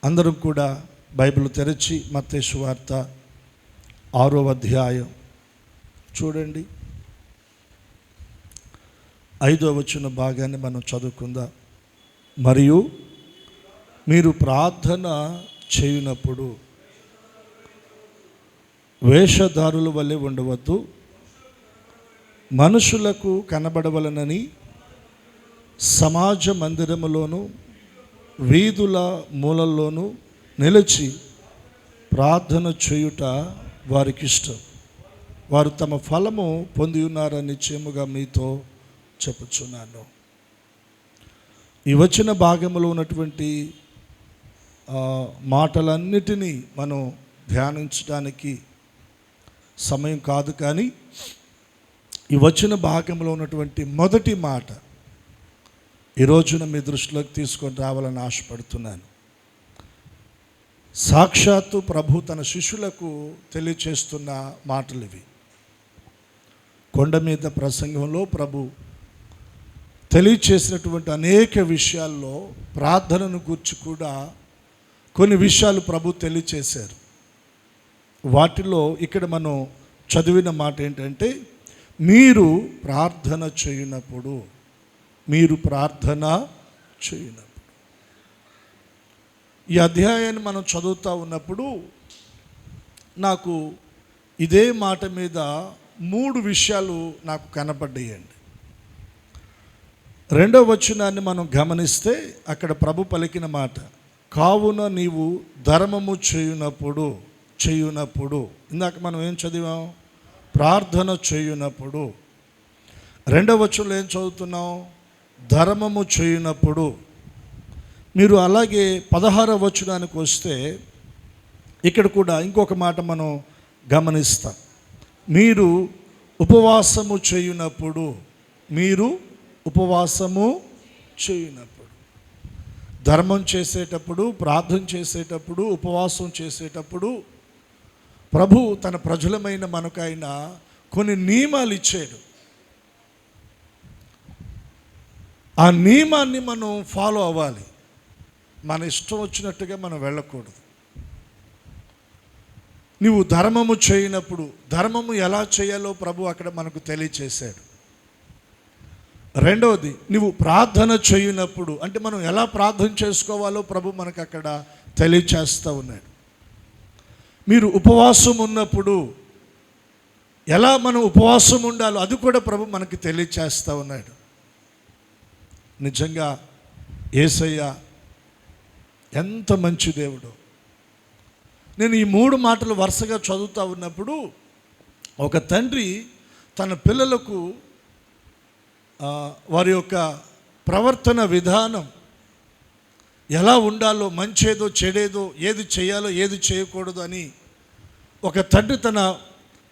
అందరం కూడా బైబిల్ తెరచి మత్తయి సువార్త 6వ అధ్యాయం చూడండి. 5వ వచన భాగాన్ని మనం చదువుకుందాం. మరియు మీరు ప్రార్థన చేయునప్పుడు వేషధారుల వలె ఉండవద్దు, మనుషులకు కనబడవలనని సమాజ మందిరములోను వీధుల మూలల్లోనూ నిలిచి ప్రార్థన చేయుట వారికి ఇష్టం. వారు తమ ఫలము పొంది ఉన్నారని నిశ్చయముగా మీతో చెప్పుచున్నాను. ఈ వచ్చిన భాగంలో ఉన్నటువంటి మాటలన్నిటినీ మనం ధ్యానించడానికి సమయం కాదు, కానీ ఈ వచ్చిన భాగంలో ఉన్నటువంటి మొదటి మాట ఈ రోజున మీ దృష్టిలోకి తీసుకొని రావాలని ఆశపడుతున్నాను. సాక్షాత్తు ప్రభు తన శిష్యులకు తెలియచేస్తున్న మాటలు ఇవి. కొండ మీద ప్రసంగంలో ప్రభు తెలియచేసినటువంటి అనేక విషయాల్లో ప్రార్థనను గురించి కూడా కొన్ని విషయాలు ప్రభు తెలియచేశారు. వాటిలో ఇక్కడ మనం చదివిన మాట ఏంటంటే, మీరు ప్రార్థన చేయనప్పుడు, మీరు ప్రార్థన చేయనప్పుడు. ఈ అధ్యాయాన్ని మనం చదువుతూ ఉన్నప్పుడు నాకు ఇదే మాట మీద 3 విషయాలు నాకు కనపడ్డాయండి. 2వ వచనాన్ని మనం గమనిస్తే అక్కడ ప్రభు పలికిన మాట, కావున నీవు ధర్మము చేయునప్పుడు. ఇందాక మనం ఏం చదివాం? ప్రార్థన చేయునప్పుడు. 2వ వచనంలో ఏం చదువుతున్నాం? ధర్మము చేయునప్పుడు. మీరు అలాగే 16వ వచనానికి వస్తే ఇక్కడ కూడా ఇంకొక మాట మనం గమనిస్తాం. మీరు ఉపవాసము చేయునప్పుడు. మీరు ఉపవాసము చేయునప్పుడు. ధర్మం చేసేటప్పుడు, ప్రార్థన చేసేటప్పుడు, ఉపవాసం చేసేటప్పుడు ప్రభు తన ప్రజలమైన మనకైనా కొన్ని నియమాలు ఇచ్చాడు. ఆ నియమాన్ని మనం ఫాలో అవ్వాలి. మన ఇష్టం వచ్చినట్టుగా మనం వెళ్ళకూడదు. నువ్వు ధర్మము చేయనప్పుడు, ధర్మము ఎలా చేయాలో ప్రభు అక్కడ మనకు తెలియచేశాడు. 2వది, నువ్వు ప్రార్థన చేయనప్పుడు, అంటే మనం ఎలా ప్రార్థన చేసుకోవాలో ప్రభు మనకు అక్కడ తెలియచేస్తూ ఉన్నాడు. మీరు ఉపవాసం ఉన్నప్పుడు ఎలా మనం ఉపవాసం ఉండాలో అది కూడా ప్రభు మనకి తెలియచేస్తూ ఉన్నాడు. నిజంగా యేసయ్య ఎంత మంచి దేవుడు. నేను ఈ 3 మాటలు వరుసగా చదువుతూ ఉన్నప్పుడు ఒక తండ్రి తన పిల్లలకు వారి యొక్క ప్రవర్తన విధానం ఎలా ఉండాలో, మంచేదో చెడేదో, ఏది చేయాలో ఏది చేయకూడదు అని ఒక తండ్రి తన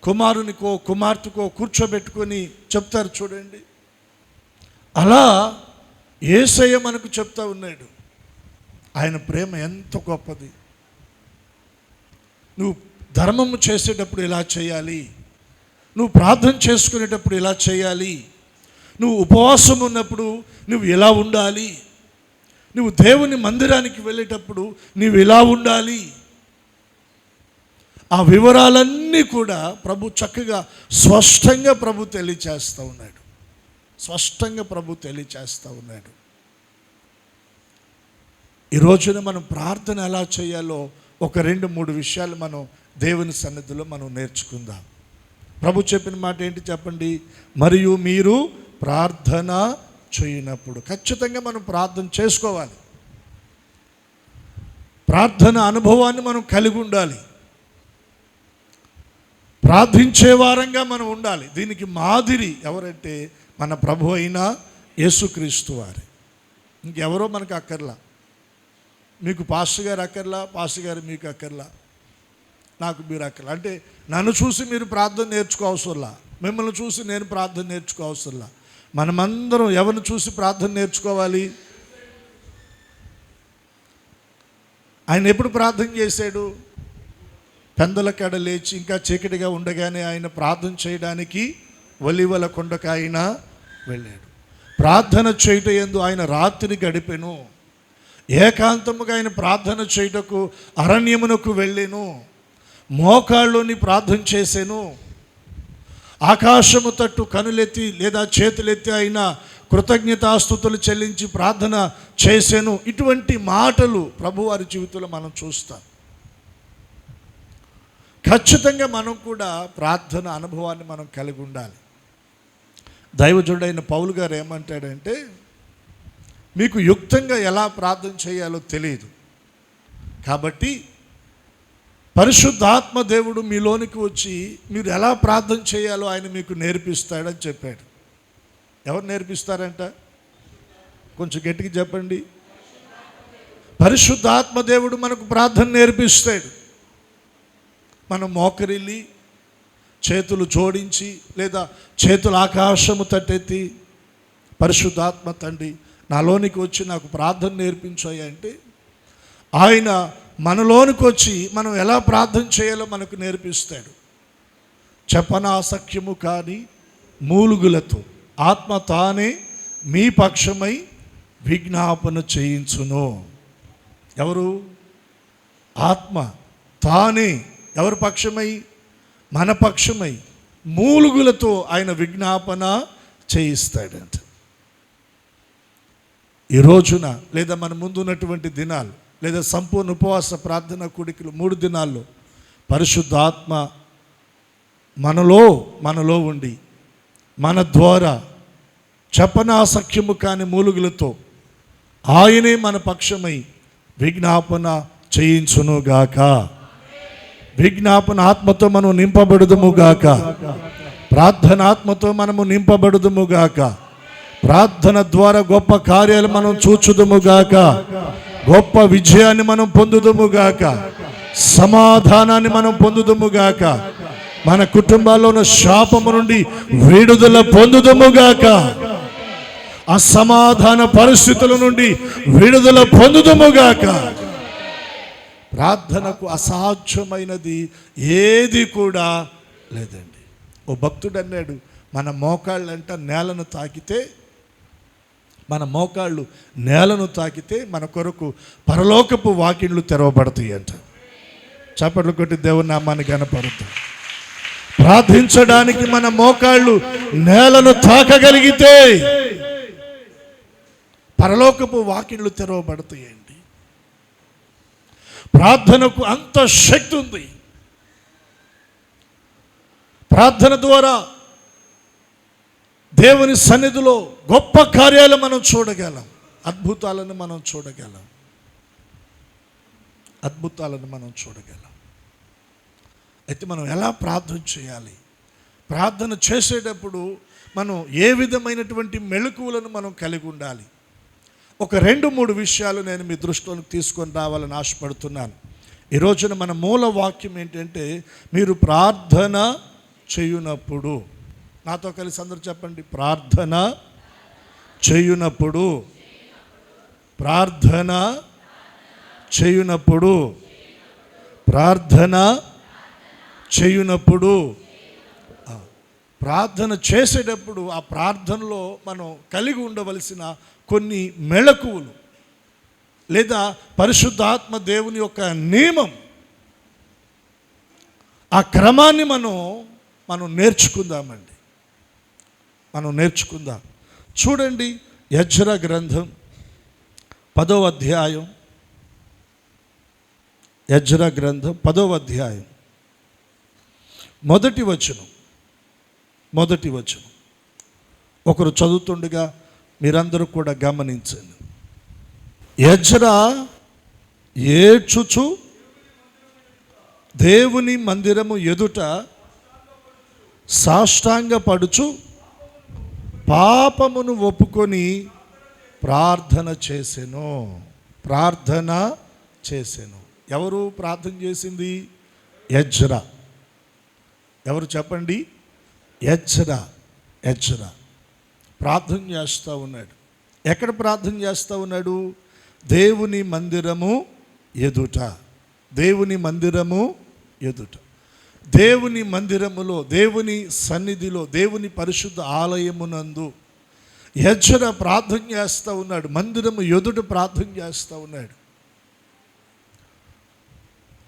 కుమారునికో కుమార్తెకో కూర్చోబెట్టుకొని చెప్తారు చూడండి. అలా యేసయ్య మనకు చెప్తా ఉన్నాడు. ఆయన ప్రేమ ఎంత గొప్పది. నువ్వు ధర్మము చేసేటప్పుడు ఇలా చేయాలి, నువ్వు ప్రార్థన చేసుకునేటప్పుడు ఇలా చేయాలి, నువ్వు ఉపవాసం ఉన్నప్పుడు నువ్వు ఇలా ఉండాలి, నువ్వు దేవుని మందిరానికి వెళ్ళేటప్పుడు నువ్వు ఇలా ఉండాలి. ఆ వివరాలన్నీ కూడా ప్రభు చక్కగా స్పష్టంగా ప్రభు తెలియచేస్తూ ఉన్నాడు. ఈ రోజున మనం ప్రార్థన ఎలా చేయాలో ఒక 2-3 విషయాలు మనం దేవుని సన్నిధిలో మనం నేర్చుకుందాం. ప్రభు చెప్పిన మాట ఏంటి చెప్పండి? మరియు మీరు ప్రార్థన చేయనప్పుడు. ఖచ్చితంగా మనం ప్రార్థన చేసుకోవాలి. ప్రార్థన అనుభవాన్ని మనం కలిగి ఉండాలి. ప్రార్థించే వారంగా మనం ఉండాలి. దీనికి మాదిరి ఎవరంటే మన ప్రభు అయిన యేసుక్రీస్తు వారి. ఇంకెవరో మనకు అక్కర్లా. మీకు పాస్టర్ గారు అక్కర్లా, పాస్టర్ గారు మీకు అక్కర్లా, నాకు మీరు అక్కర్లా. అంటే నన్ను చూసి మీరు ప్రార్థన నేర్చుకోవసరంలా, మిమ్మల్ని చూసి నేను ప్రార్థన నేర్చుకోవసరంలా. మనమందరం ఎవరిని చూసి ప్రార్థన నేర్చుకోవాలి? ఆయన ఎప్పుడు ప్రార్థన చేశాడు? పెందల కడ లేచి ఇంకా చీకటిగా ఉండగానే ఆయన ప్రార్థన చేయడానికి ఒలీవల కొండకు ఆయన వెళ్ళాడు. ప్రార్థన చేయటం యందు ఆయన రాత్రి గడిపెను. ఏకాంతముగా ఆయన ప్రార్థన చేయుటకు అరణ్యమునకు వెళ్ళెను, మోకాళ్ళుని ప్రార్థన చేసెను, ఆకాశము తట్టు కనులెత్తి లేదా చేతులెత్తి ఆయన కృతజ్ఞతాస్తుతులు చెల్లించి ప్రార్థన చేసెను. ఇటువంటి మాటలు ప్రభువారి జీవితంలో మనం చూస్తాం. ఖచ్చితంగా మనం కూడా ప్రార్థన అనుభవాన్ని మనం కలిగి ఉండాలి. దైవజనుడైన పౌలు గారు ఏమంటాడంటే, మీకు యుక్తంగా ఎలా ప్రార్థన చేయాలో తెలియదు, కాబట్టి పరిశుద్ధాత్మ దేవుడు మీలోనికి వచ్చి మీరు ఎలా ప్రార్థన చేయాలో ఆయన మీకు నేర్పిస్తాడని చెప్పాడు. ఎవరు నేర్పిస్తారంట? కొంచెం గట్టిగా చెప్పండి. పరిశుద్ధాత్మ దేవుడు మనకు ప్రార్థన నేర్పిస్తాడు. మనం మోకరిల్లి చేతులు జోడించి లేదా చేతులు ఆకాశము తట్టెత్తి, పరిశుద్ధాత్మ తండ్రి నాలోనికి వచ్చి నాకు ప్రార్థన నేర్పించాయి అంటే, ఆయన మనలోనికి వచ్చి మనం ఎలా ప్రార్థన చేయాలో మనకు నేర్పిస్తాడు. చెప్పనాసఖ్యము కానీ మూలుగులతో ఆత్మ తానే మీ పక్షమై విజ్ఞాపన చేయించును. ఎవరు? ఆత్మ తానే ఎవరి పక్షమై? మన పక్షమై మూలుగులతో ఆయన విజ్ఞాపన చేయిస్తాడంట. ఈ రోజున లేదా మన ముందున్నటువంటి దినాలు లేదా సంపూర్ణ ఉపవాస ప్రార్థన కూడికలు 3 దినాల్లో పరిశుద్ధాత్మ మనలో ఉండి మన ద్వారా చెప్పనాసఖ్యము కాని మూలుగులతో ఆయనే మన పక్షమై విజ్ఞాపన చేయించునుగాక. విజ్ఞాపన ఆత్మతో మనం నింపబడుదుముగాక. ప్రార్థన ఆత్మతో మనము నింపబడుదుముగాక. ప్రార్థన ద్వారా గొప్ప కార్యాలు మనం చూచుదుముగాక. గొప్ప విజయాన్ని మనం పొందుదుముగాక. సమాధానాన్ని మనం పొందుదుముగాక. మన కుటుంబాల్లో ఉన్న శాపము నుండి విడుదల పొందుదుముగాక. అసమాధాన పరిస్థితుల నుండి విడుదల పొందుదుముగాక. ప్రార్థనకు అసాధ్యమైనది ఏది కూడా లేదండి. ఓ భక్తుడు అన్నాడు, మన మోకాళ్ళంట నేలను తాకితే మన కొరకు పరలోకపు వాకిళ్ళు తెరవబడతాయి అంట. చప్పట్లు కొట్టి దేవుని నామాన్ని కనపడతాం. ప్రార్థించడానికి మన మోకాళ్ళు నేలను తాకగలిగితే పరలోకపు వాకిళ్ళు తెరవబడతాయండి. ప్రార్థనకు అంత శక్తి ఉంది. ప్రార్థన ద్వారా దేవుని సన్నిధిలో గొప్ప కార్యాలు మనం చూడగలం. అద్భుతాలను మనం చూడగలం. అయితే మనం ఎలా ప్రార్థన చేయాలి? ప్రార్థన చేసేటప్పుడు మనం ఏ విధమైనటువంటి మెళకువలను మనం కలిగి ఉండాలి? ఒక 2-3 విషయాలు నేను మీ దృష్టిలోకి తీసుకొని రావాలని ఆశపడుతున్నాను. ఈ రోజున మన మూల వాక్యం ఏంటంటే, మీరు ప్రార్థన చేయునప్పుడు, నాతో కలిసి అందరూ చెప్పండి, ప్రార్థన చేయునప్పుడు. ప్రార్థన చేయునప్పుడు. ప్రార్థన చేయునప్పుడు. ప్రార్థన చేసేటప్పుడు ఆ ప్రార్థనలో మనం కలిగి ఉండవలసిన కొన్ని మెళకువలు లేదా పరిశుద్ధాత్మ దేవుని యొక్క నియమం, ఆ క్రమాన్ని మనం నేర్చుకుందామండి. నేర్చుకుందాం. చూడండి, యెజ్రా గ్రంథం 10వ అధ్యాయం. యెజ్రా గ్రంథం 10వ అధ్యాయం మొదటి వచనం. ఒకరు చదువుతుండగా మీరందరూ కూడా గమనించండి. యెజ్రా ఏడ్చుచు దేవుని మందిరము ఎదుట సాష్టాంగపడుచు పాపమును ఒప్పుకొని ప్రార్థన చేసెను. ఎవరు ప్రార్థన చేసింది? యెజ్రా. ఎవరు చెప్పండి? యెజ్రా ప్రార్థన చేస్తూ ఉన్నాడు. ఎక్కడ ప్రార్థన చేస్తూ ఉన్నాడు? దేవుని మందిరము ఎదుట. దేవుని మందిరములో, దేవుని సన్నిధిలో, దేవుని పరిశుద్ధ ఆలయమునందు ఎజ్రా ప్రార్థన చేస్తూ ఉన్నాడు, మందిరము ఎదుట ప్రార్థన చేస్తూ ఉన్నాడు.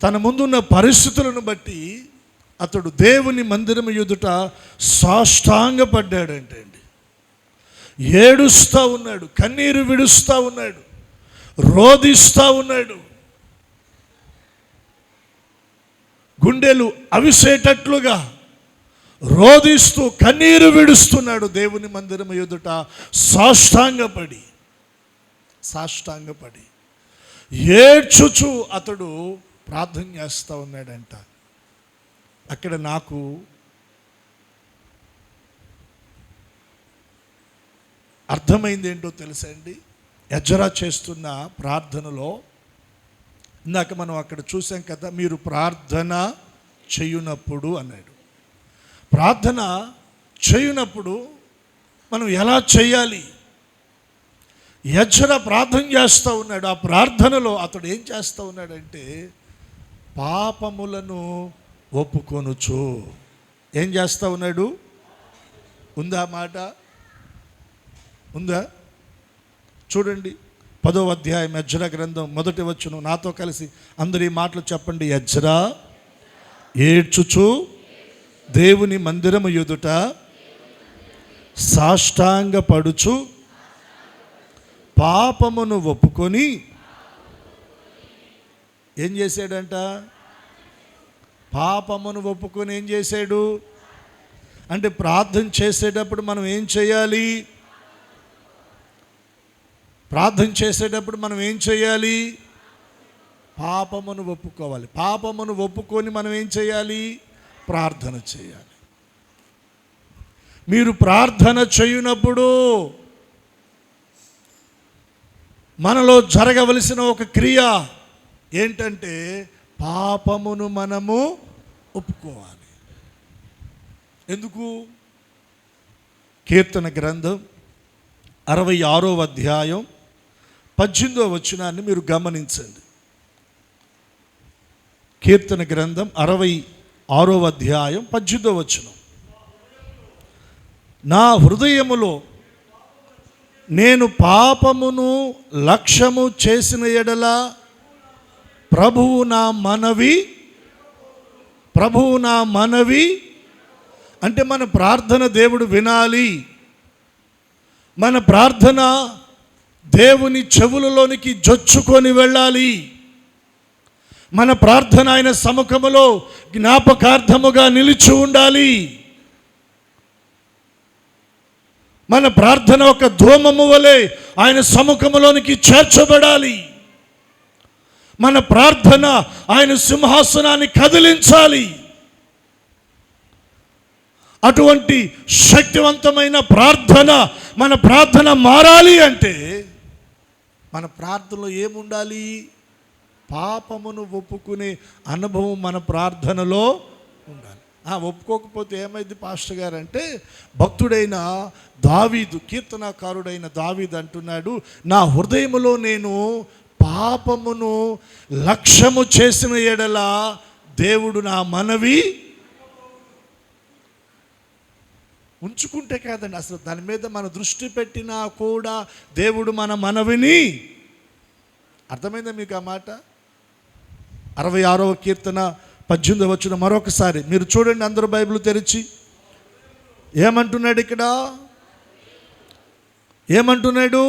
తన ముందున్న పరిస్థితులను బట్టి అతడు దేవుని మందిరము ఎదుట సాష్టాంగపడ్డాడంటే అండి. ఏడుస్తూ ఉన్నాడు, కన్నీరు విడుస్తూ ఉన్నాడు, రోదిస్తూ ఉన్నాడు, గుండెలు అవిసేటట్లుగా రోదిస్తూ కన్నీరు విడుస్తున్నాడు. దేవుని మందిరం ఎదుట సాష్టాంగపడి ఏడ్చుచు అతడు ప్రార్థన చేస్తూ ఉన్నాడంట. అక్కడ నాకు అర్థమైంది ఏంటో తెలుసా అండి? ఎజ్రా చేస్తున్న ప్రార్థనలో ఇందాక మనం అక్కడ చూసాం కదా, మీరు ప్రార్థన చేయునప్పుడు అన్నాడు. ప్రార్థన చేయునప్పుడు మనం ఎలా చేయాలి? ఎజ్రా ప్రార్థన చేస్తూ ఉన్నాడు. ఆ ప్రార్థనలో అతడు ఏం చేస్తూ ఉన్నాడంటే, పాపములను ఒప్పుకొనుచు. ఏం చేస్తూ ఉన్నాడు? ఉందా మాట? ఉందా? చూడండి, 10వ అధ్యాయం ఎజ్రా గ్రంథం 1వ వచనం. నాతో కలిసి అందరు ఈ మాటలు చెప్పండి. ఎజ్రా ఏడ్చుచు దేవుని మందిరము ఎదుట సాష్టాంగపడుచు పాపమును ఒప్పుకొని ఏం చేశాడంట? పాపమును ఒప్పుకొని ఏం చేశాడు అంటే, ప్రార్థన చేసేటప్పుడు మనం ఏం చేయాలి? ప్రార్థన చేసేటప్పుడు మనం ఏం చేయాలి? పాపమును ఒప్పుకోవాలి. పాపమును ఒప్పుకొని మనం ఏం చేయాలి? ప్రార్థన చేయాలి. మీరు ప్రార్థన చేయునప్పుడు మనలో జరగవలసిన ఒక క్రియ ఏంటంటే, పాపమును మనము ఒప్పుకోవాలి. ఎందుకు? కీర్తన గ్రంథం 66వ అధ్యాయం 18వ వచనాన్ని మీరు గమనించండి. కీర్తన గ్రంథం 66వ అధ్యాయం 18వ వచనం. నా హృదయములో నేను పాపమును లక్ష్యము చేసిన ఎడల ప్రభువు నా మనవి అంటే మన ప్రార్థన దేవుడు వినాలి. మన ప్రార్థన దేవుని చెవులలోనికి జొచ్చుకొని వెళ్ళాలి. మన ప్రార్థన ఆయన సముఖములో జ్ఞాపకార్థముగా నిలిచి ఉండాలి. మన ప్రార్థన ఒక ధూమము వలె ఆయన సముఖములోనికి చేర్చబడాలి. మన ప్రార్థన ఆయన సింహాసనాన్ని కదిలించాలి. అటువంటి శక్తివంతమైన ప్రార్థన, మన ప్రార్థన మారాలి అంటే మన ప్రార్థనలో ఏముండాలి? పాపమును ఒప్పుకునే అనుభవం మన ప్రార్థనలో ఉండాలి. ఒప్పుకోకపోతే ఏమైంది పాస్టర్ గారు అంటే, భక్తుడైన దావీదు, కీర్తనకారుడైన దావీదు అంటున్నాడు, నా హృదయములో నేను పాపమును లక్ష్యము చేసిన ఎడల దేవుడు నా మనవి ఉంచుకుంటే కాదండి, అసలు దాని మీద మన దృష్టి పెట్టినా కూడా దేవుడు మన మనవిని, అర్థమైందా మీకు ఆ మాట? 66వ కీర్తన 18వ వచనం మరొకసారి మీరు చూడండి, అందరూ బైబిల్ తెరిచి. ఏమంటున్నాడు ఇక్కడ? ఏమంటున్నాడు?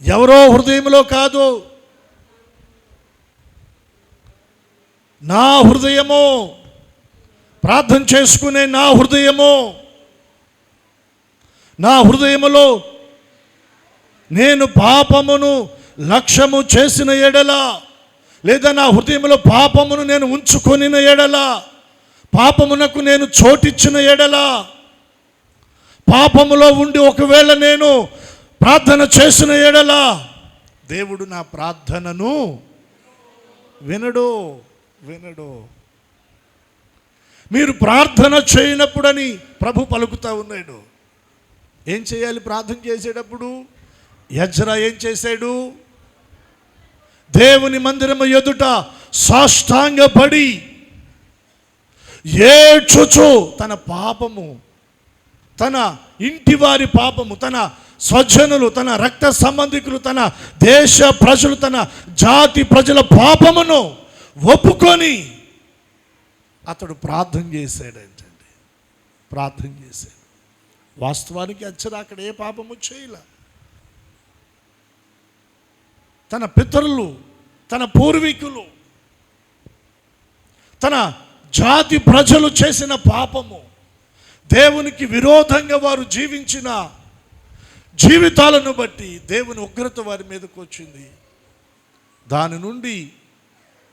ఎవరో హృదయంలో కాదు, నా హృదయము, ప్రార్థన చేసుకునే నా హృదయము, నా హృదయములో నేను పాపమును లక్ష్యము చేసిన ఎడల, లేదా నా హృదయంలో పాపమును నేను ఉంచుకొనిన ఎడల, పాపమునకు నేను చోటిచ్చిన ఎడల, పాపములో ఉండి ఒకవేళ నేను ప్రార్థన చేసిన ఎడల దేవుడు నా ప్రార్థనను వినడు. మీరు ప్రార్థన చేయనప్పుడని ప్రభు పలుకుతూ ఉన్నాడు. ఏం చేయాలి ప్రార్థన చేసేటప్పుడు? ఎజ్రా ఏం చేశాడు? దేవుని మందిరము ఎదుట సాష్టాంగపడి ఏడ్చుచు తన పాపము తన ఇంటి వారి పాపము, తన స్వజనులు, తన రక్త సంబంధికులు, తన దేశ ప్రజలు, తన జాతి ప్రజల పాపమును ఒప్పుకొని అతడు ప్రార్థన చేశాడంటండి. ప్రార్థన చేశాడు. వాస్తవానికి అక్కడ ఏ పాపము చేయలే. తన పితరులు, తన పూర్వీకులు, తన జాతి ప్రజలు చేసిన పాపము, దేవునికి విరోధంగా వారు జీవించిన జీవితాలను బట్టి దేవుని ఉగ్రత వారి మీదకు వచ్చింది. దాని నుండి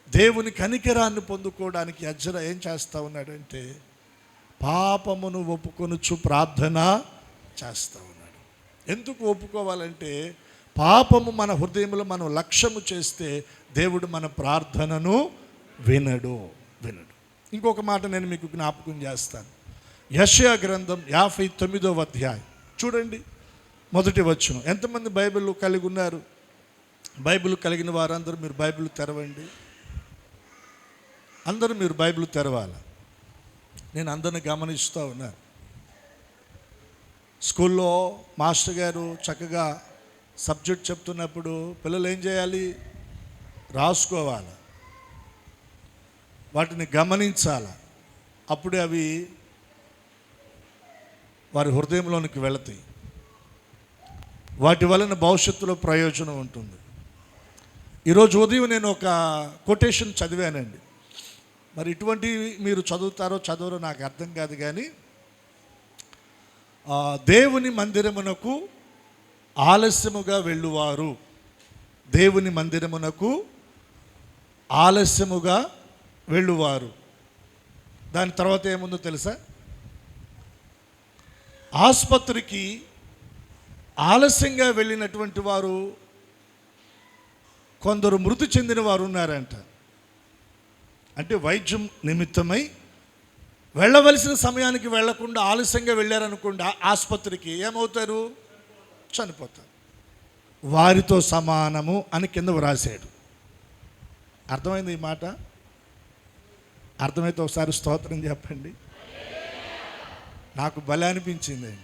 దేవుని కనికరాన్ని పొందుకోవడానికి అజ్రా ఏం చేస్తూ ఉన్నాడంటే పాపమును ఒప్పుకొనుచు ప్రార్థన చేస్తూ ఉన్నాడు. ఎందుకు ఒప్పుకోవాలంటే పాపము మన హృదయంలో మనం లక్ష్యము చేస్తే దేవుడు మన ప్రార్థనను వినడు. ఇంకొక మాట నేను మీకు జ్ఞాపకం చేస్తాను. యెషయా గ్రంథం 59వ అధ్యాయం చూడండి, మొదటి వచనం. ఎంతమంది బైబిల్ కలిగి ఉన్నారు? బైబిల్ కలిగిన వారందరూ మీరు బైబిల్ తెరవండి. అందరూ మీరు బైబిల్ తెరవాలి. నేను అందరిని గమనిస్తూ ఉన్నాను. స్కూల్లో మాస్టర్ గారు చక్కగా సబ్జెక్ట్ చెప్తున్నప్పుడు పిల్లలు ఏం చేయాలి? రాసుకోవాలి, వాటిని గమనించాలి. అప్పుడే అవి వారి హృదయంలోనికి వెళతాయి. వాటి వలన భవిష్యత్తులో ప్రయోజనం ఉంటుంది. ఈరోజు ఉదయం నేను ఒక కొటేషన్ చదివానండి. మరి ఇటువంటి మీరు చదువుతారో చదవరో నాకు అర్థం కాదు, కానీ దేవుని మందిరమునకు ఆలస్యముగా వెళ్ళువారు, దేవుని మందిరమునకు ఆలస్యముగా వెళ్ళువారు. దాని తర్వాత ఏముందో తెలుసా? ఆసుపత్రికి ఆలస్యంగా వెళ్ళినటువంటి వారు కొందరు మృతి చెందిన వారు ఉన్నారంట. అంటే వైద్యం నిమిత్తమై వెళ్ళవలసిన సమయానికి వెళ్లకుండా ఆలస్యంగా వెళ్ళారనుకోండి ఆసుపత్రికి, ఏమవుతారు? చనిపోతారు. వారితో సమానము అని కింద వ్రాసాడు. అర్థమైంది ఈ మాట? అర్థమైతే ఒకసారి స్తోత్రం చెప్పండి. నాకు భలే అనిపించిందండి.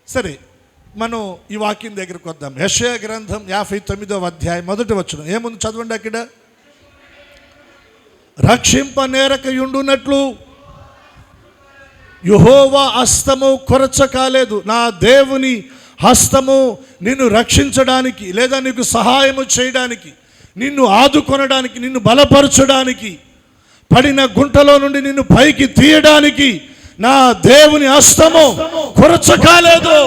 సరే, మనం ఈ వాక్యం దగ్గరకు వద్దాం. యెషయా గ్రంథం 59వ అధ్యాయం మొదటి వచనం ఏముంది చదవండి. అక్కడ రక్షింపనేరకయుండునట్లు యెహోవా హస్తము కొరచ కాలేదు. నా దేవుని హస్తము నిన్ను రక్షించడానికి, లేదా నీకు సహాయము చేయడానికి, నిన్ను ఆదుకొనడానికి, నిన్ను బలపరచడానికి, పడిన గుంటలో నుండి నిన్ను పైకి తీయడానికి నా దేవుని హస్తము కొరచ కాలేదు.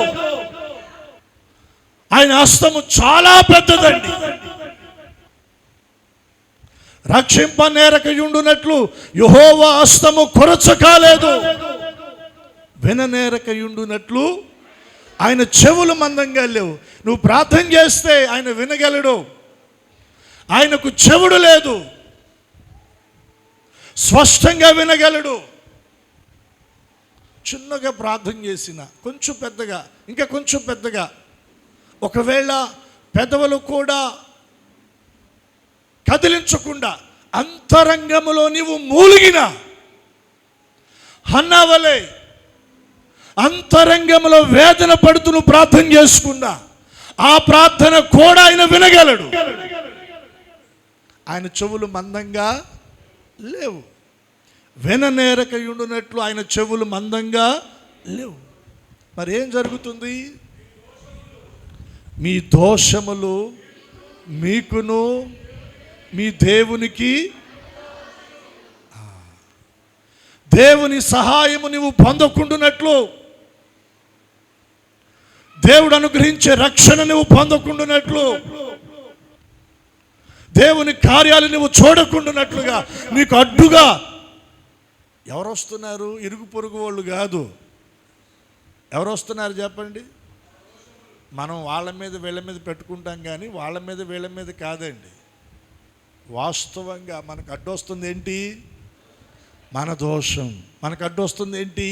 ఆయన హస్తము చాలా పెద్దదండి. రక్షింపనేరకయుండునట్లు యెహోవా హస్తము కొరచ కాలేదు, విననేరకయుండునట్లు ఆయన చెవులు మందంగా లేవు. నువ్వు ప్రార్థన చేస్తే ఆయన వినగలడు. ఆయనకు చెవుడు లేదు, స్పష్టంగా వినగలడు. చిన్నగా ప్రార్థన చేసిన, కొంచెం పెద్దగా, ఇంకా కొంచెం పెద్దగా, ఒకవేళ పెదవులు కూడా కదిలించకుండా అంతరంగములో నీవు మూలిగిన హన్నా వలె అంతరంగంలో వేదన పడుతూ నువ్వు ప్రార్థన చేసుకున్నా ఆ ప్రార్థన కూడా ఆయన వినగలడు. ఆయన చెవులు మందంగా లేవు, విననేరకయుండునట్లు ఆయన చెవులు మందంగా లేవు. మరి ఏం జరుగుతుంది? మీ దోషములు మీకును మీ దేవునికి, దేవుని సహాయము నువ్వు పొందకుండునట్లు, దేవుడు అనుగ్రహించే రక్షణ నువ్వు పొందకుండునట్లు, దేవుని కార్యాలు నువ్వు చూడకుండునట్లుగా నీకు అడ్డుగా ఎవరు వస్తున్నారు? ఇరుగు పొరుగు వాళ్ళు కాదు. ఎవరు వస్తున్నారు చెప్పండి? మనం వాళ్ళ మీద వీళ్ళ మీద పెట్టుకుంటాం, కానీ వాళ్ళ మీద వీళ్ళ మీద కాదండి. వాస్తవంగా మనకు అడ్డొస్తుంది ఏంటి? మన దోషం. మనకు అడ్డొస్తుంది ఏంటి?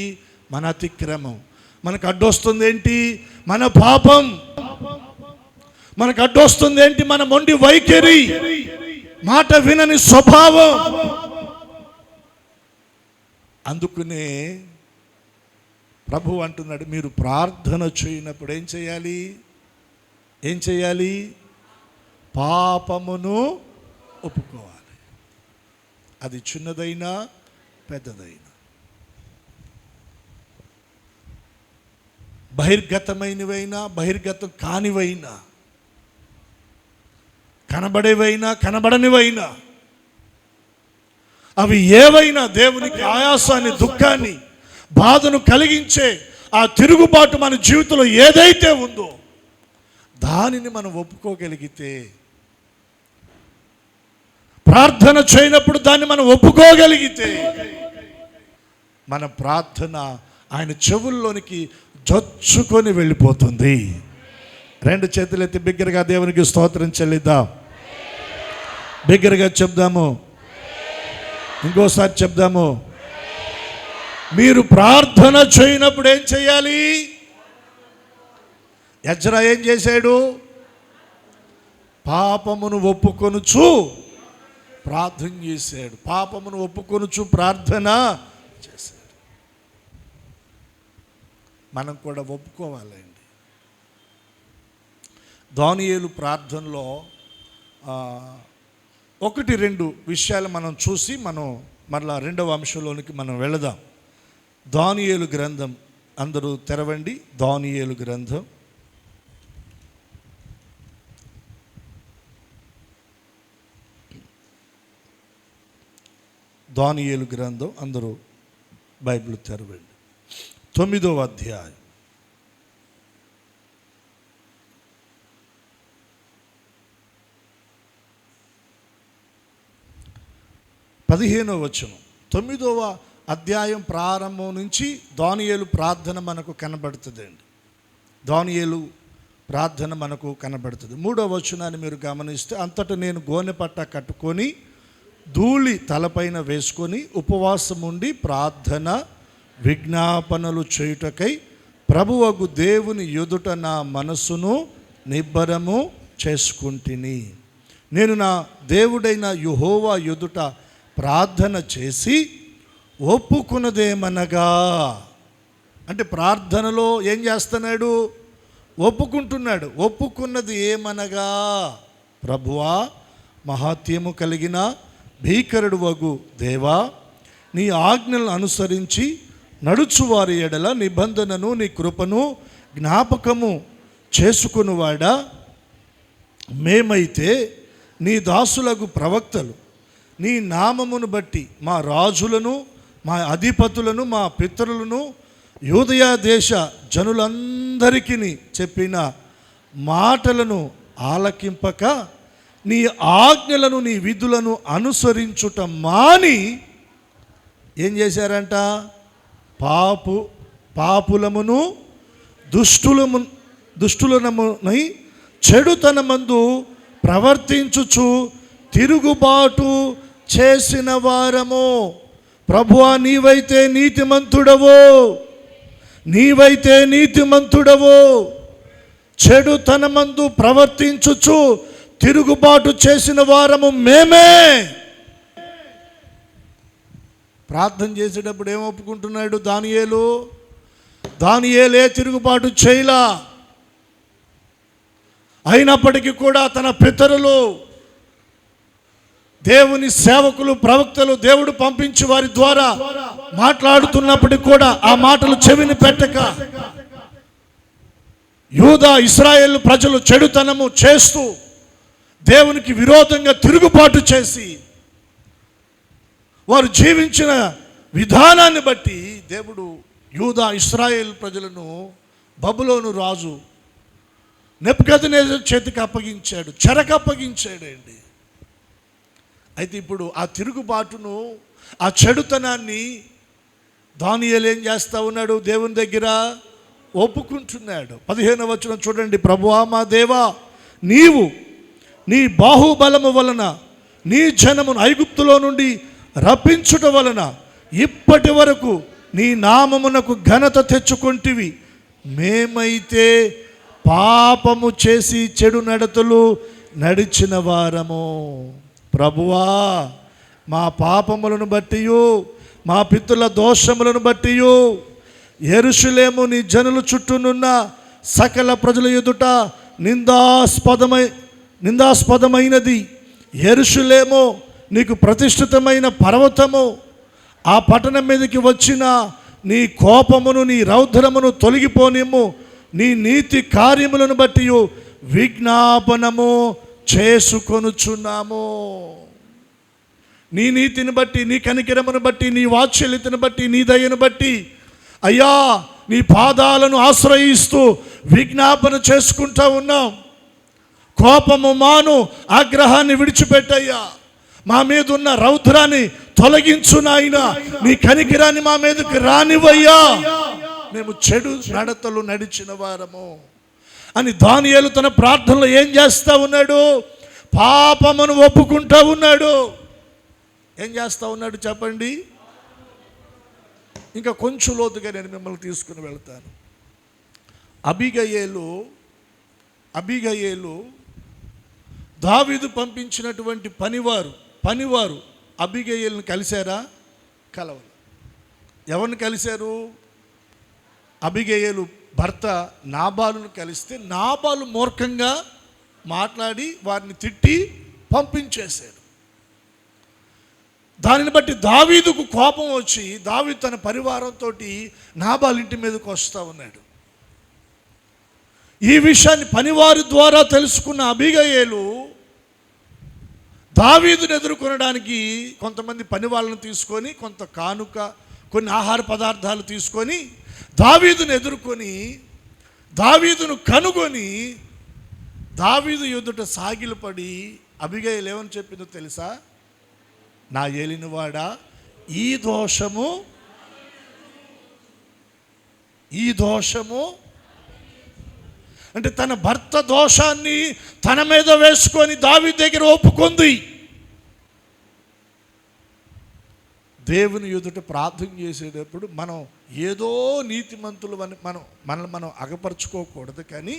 మన అతిక్రమం. మనకు అడ్డొస్తుంది ఏంటి? మన పాపం. మనకు అడ్డొస్తుంది ఏంటి? మన మొండి వైఖరి, మాట వినని స్వభావం. అందుకనే ప్రభు అంటున్నాడు, మీరు ప్రార్థన చేయనప్పుడు ఏం చేయాలి? పాపమును ఒప్పుకోవాలి. అది చిన్నదైనా పెద్దదైనా, బహిర్గతమైనవైనా బహిర్గతం కానివైనా, కనబడేవైనా కనబడనివైనా, అవి ఏవైనా దేవునికి ఆయాసాన్ని, దుఃఖాన్ని, బాధను కలిగించే ఆ తిరుగుబాటు మన జీవితంలో ఏదైతే ఉందో దానిని మనం ఒప్పుకోగలిగితే, ప్రార్థన చేయనప్పుడు దాన్ని మనం ఒప్పుకోగలిగితే, మన ప్రార్థన ఆయన చెవుల్లోనికి జొచ్చుకొని వెళ్ళిపోతుంది. రెండు చేతులు ఎత్తి బిగ్గరగా దేవునికి స్తోత్రం చెల్లిద్దాం. బిగ్గరగా చెప్దాము, ఇంకోసారి చెప్దాము. మీరు ప్రార్థన చేయనప్పుడు ఏం చేయాలి? ఎజ్రా ఏం చేశాడు? పాపమును ఒప్పుకొనుచు ప్రార్థన చేశాడు. పాపమును ఒప్పుకొనుచు ప్రార్థన చేశాడు. మనం కూడా ఒప్పుకోవాలండి. దానియేలు ప్రార్థనలో 1-2 విషయాలు మనం చూసి మనం మరలా 2వ అంశంలోనికి మనం వెళదాం. దానియేలు గ్రంథం అందరూ తెరవండి. దానియేలు గ్రంథం అందరూ బైబిల్ తెరవండి. 9వ అధ్యాయం 15వ వచనం. 9వ అధ్యాయం ప్రారంభం నుంచి దానియేలు ప్రార్థన మనకు కనబడుతుందండి. దానియేలు ప్రార్థన మనకు కనబడుతుంది. 3వ వచనాన్ని మీరు గమనిస్తే, అంతటా నేను గోనె పట్ట కట్టుకొని ధూళి తలపైన వేసుకొని ఉపవాసం ఉండి ప్రార్థన విజ్ఞాపనలు చేయుటకై ప్రభువగు దేవుని ఎదుట నా మనస్సును నిబ్బరము చేసుకుంటిని. నేను నా దేవుడైన యెహోవా ఎదుట ప్రార్థన చేసి ఒప్పుకున్నదేమనగా, అంటే ప్రార్థనలో ఏం చేస్తున్నాడు? ఒప్పుకుంటున్నాడు. ఒప్పుకున్నది ఏమనగా, ప్రభువా, మహాత్యము కలిగిన భీకరుడు వగు దేవా, నీ ఆజ్ఞలను అనుసరించి నడుచువారి ఎడల నిబంధనను నీ కృపను జ్ఞాపకము చేసుకునివాడా, మేమైతే నీ దాసులకు ప్రవక్తలు నీ నామమును బట్టి మా రాజులను, మా అధిపతులను, మా పితరులను, యూదయ దేశ జనులందరికీ చెప్పిన మాటలను ఆలకింపక నీ ఆజ్ఞలను, నీ విధులను అనుసరించుట మాని ఏం చేశారంట? పాపులమును దుష్టులమునై చెడుతనమందు ప్రవర్తించుచు తిరుగుబాటు చేసిన వారము. ప్రభువా, నీవైతే నీతిమంతుడవు, చెడుతనమందు ప్రవర్తించుచు తిరుగుబాటు చేసిన వారము మేమే. ప్రార్థన చేసేటప్పుడు ఏం ఒప్పుకుంటున్నాడు దానియేలే తిరుగుబాటు చేయలా. అయినప్పటికీ కూడా తన పితరులు, దేవుని సేవకులు, ప్రవక్తలు దేవుడు పంపించి వారి ద్వారా మాట్లాడుతున్నప్పటికీ కూడా ఆ మాటలు చెవిని పెట్టక యూదా ఇశ్రాయేలు ప్రజలు చెడుతనము చేస్తూ దేవునికి విరోధంగా తిరుగుబాటు చేసి వారు జీవించిన విధానాన్ని బట్టి దేవుడు యూదా ఇశ్రాయేలు ప్రజలను బబులోను రాజు నెబుకద్నెజరు చేతికి అప్పగించాడు, చెరకు అప్పగించాడండి. అయితే ఇప్పుడు ఆ తిరుగుబాటును, ఆ చెడుతనాన్ని దానియేలు ఏం చేస్తూ ఉన్నాడు? దేవుని దగ్గర ఒప్పుకుంటున్నాడు. 15వ వచనం చూడండి. ప్రభువా, మా దేవా, నీవు నీ బాహుబలము వలన నీ జనమును ఐగుప్తులో నుండి రప్పించుట వలన ఇప్పటి వరకు నీ నామమునకు ఘనత తెచ్చుకొంటివి. మేమైతే పాపము చేసి చెడు నడతలు నడిచిన వారము. ప్రభువా, మా పాపములను బట్టియు మా పితరుల దోషములను బట్టి యెరూషలేము నీ జనుల చుట్టూనున్న సకల ప్రజల ఎదుట నిందాస్పదమైనది. యెరూషలేము నీకు ప్రతిష్ఠితమైన పర్వతము. ఆ పట్టణం మీదకి వచ్చిన నీ కోపమును నీ రౌద్రమును తొలగిపోనిమ్ము. నీ నీతి కార్యములను బట్టి విజ్ఞాపనము చేసుకొనుచున్నాము. నీ నీతిని బట్టి, నీ కనికరమును బట్టి, నీ వాత్సల్యతను బట్టి, నీ దయను బట్టి అయ్యా నీ పాదాలను ఆశ్రయిస్తూ విజ్ఞాపన చేసుకుంటూ ఉన్నాం. కోపము మాను, ఆగ్రహాన్ని విడిచిపెట్టయ్యా. మా మీద ఉన్న రౌద్రాన్ని తొలగించు నాయనా. నీ కనికరాన్ని మా మీదకి రానివయ్యా. మేము చెడు నడతలు నడిచిన వారము అని దానియేలు తన ప్రార్థనలో ఏం చేస్తూ ఉన్నాడు? పాపమును ఒప్పుకుంటూ ఉన్నాడు. ఏం చేస్తూ ఉన్నాడు చెప్పండి? ఇంకా కొంచెం లోతుగా నేను మిమ్మల్ని తీసుకుని వెళ్తాను. అబీగయేలు దావీదు పంపించినటువంటి పనివారు అబీగయేలుని కలిశారా? కలవరు. ఎవరిని కలిశారు? అబీగయేలు భర్త నాబాలును కలిస్తే నాబాలు మూర్ఖంగా మాట్లాడి వారిని తిట్టి పంపించేశాడు. దానిని బట్టి దావీదుకు కోపం వచ్చి దావీదు తన పరివారంతో నాబాలు ఇంటి మీదకి వస్తూ ఉన్నాడు. ఈ విషయాన్ని పనివారి ద్వారా తెలుసుకున్న అబీగయేలు దావీదును ఎదుర్కొనడానికి కొంతమంది పని వాళ్ళను తీసుకొని, కొంత కానుక, కొన్ని ఆహార పదార్థాలు తీసుకొని దావీదును ఎదుర్కొని, దావీదును కనుగొని దావీదు ఎదుట సాగిలపడి అబీగయేలు ఏమని చెప్పిందో తెలుసా? నా ఏలినవాడా, ఈ దోషము అంటే తన భర్త దోషాన్ని తన మీద వేసుకొని దావీదు దగ్గర ఒప్పుకుంది. దేవుని ఎదుట ప్రార్థన చేసేటప్పుడు మనం ఏదో నీతిమంతులు మనం అగపరుచుకోకూడదు. కానీ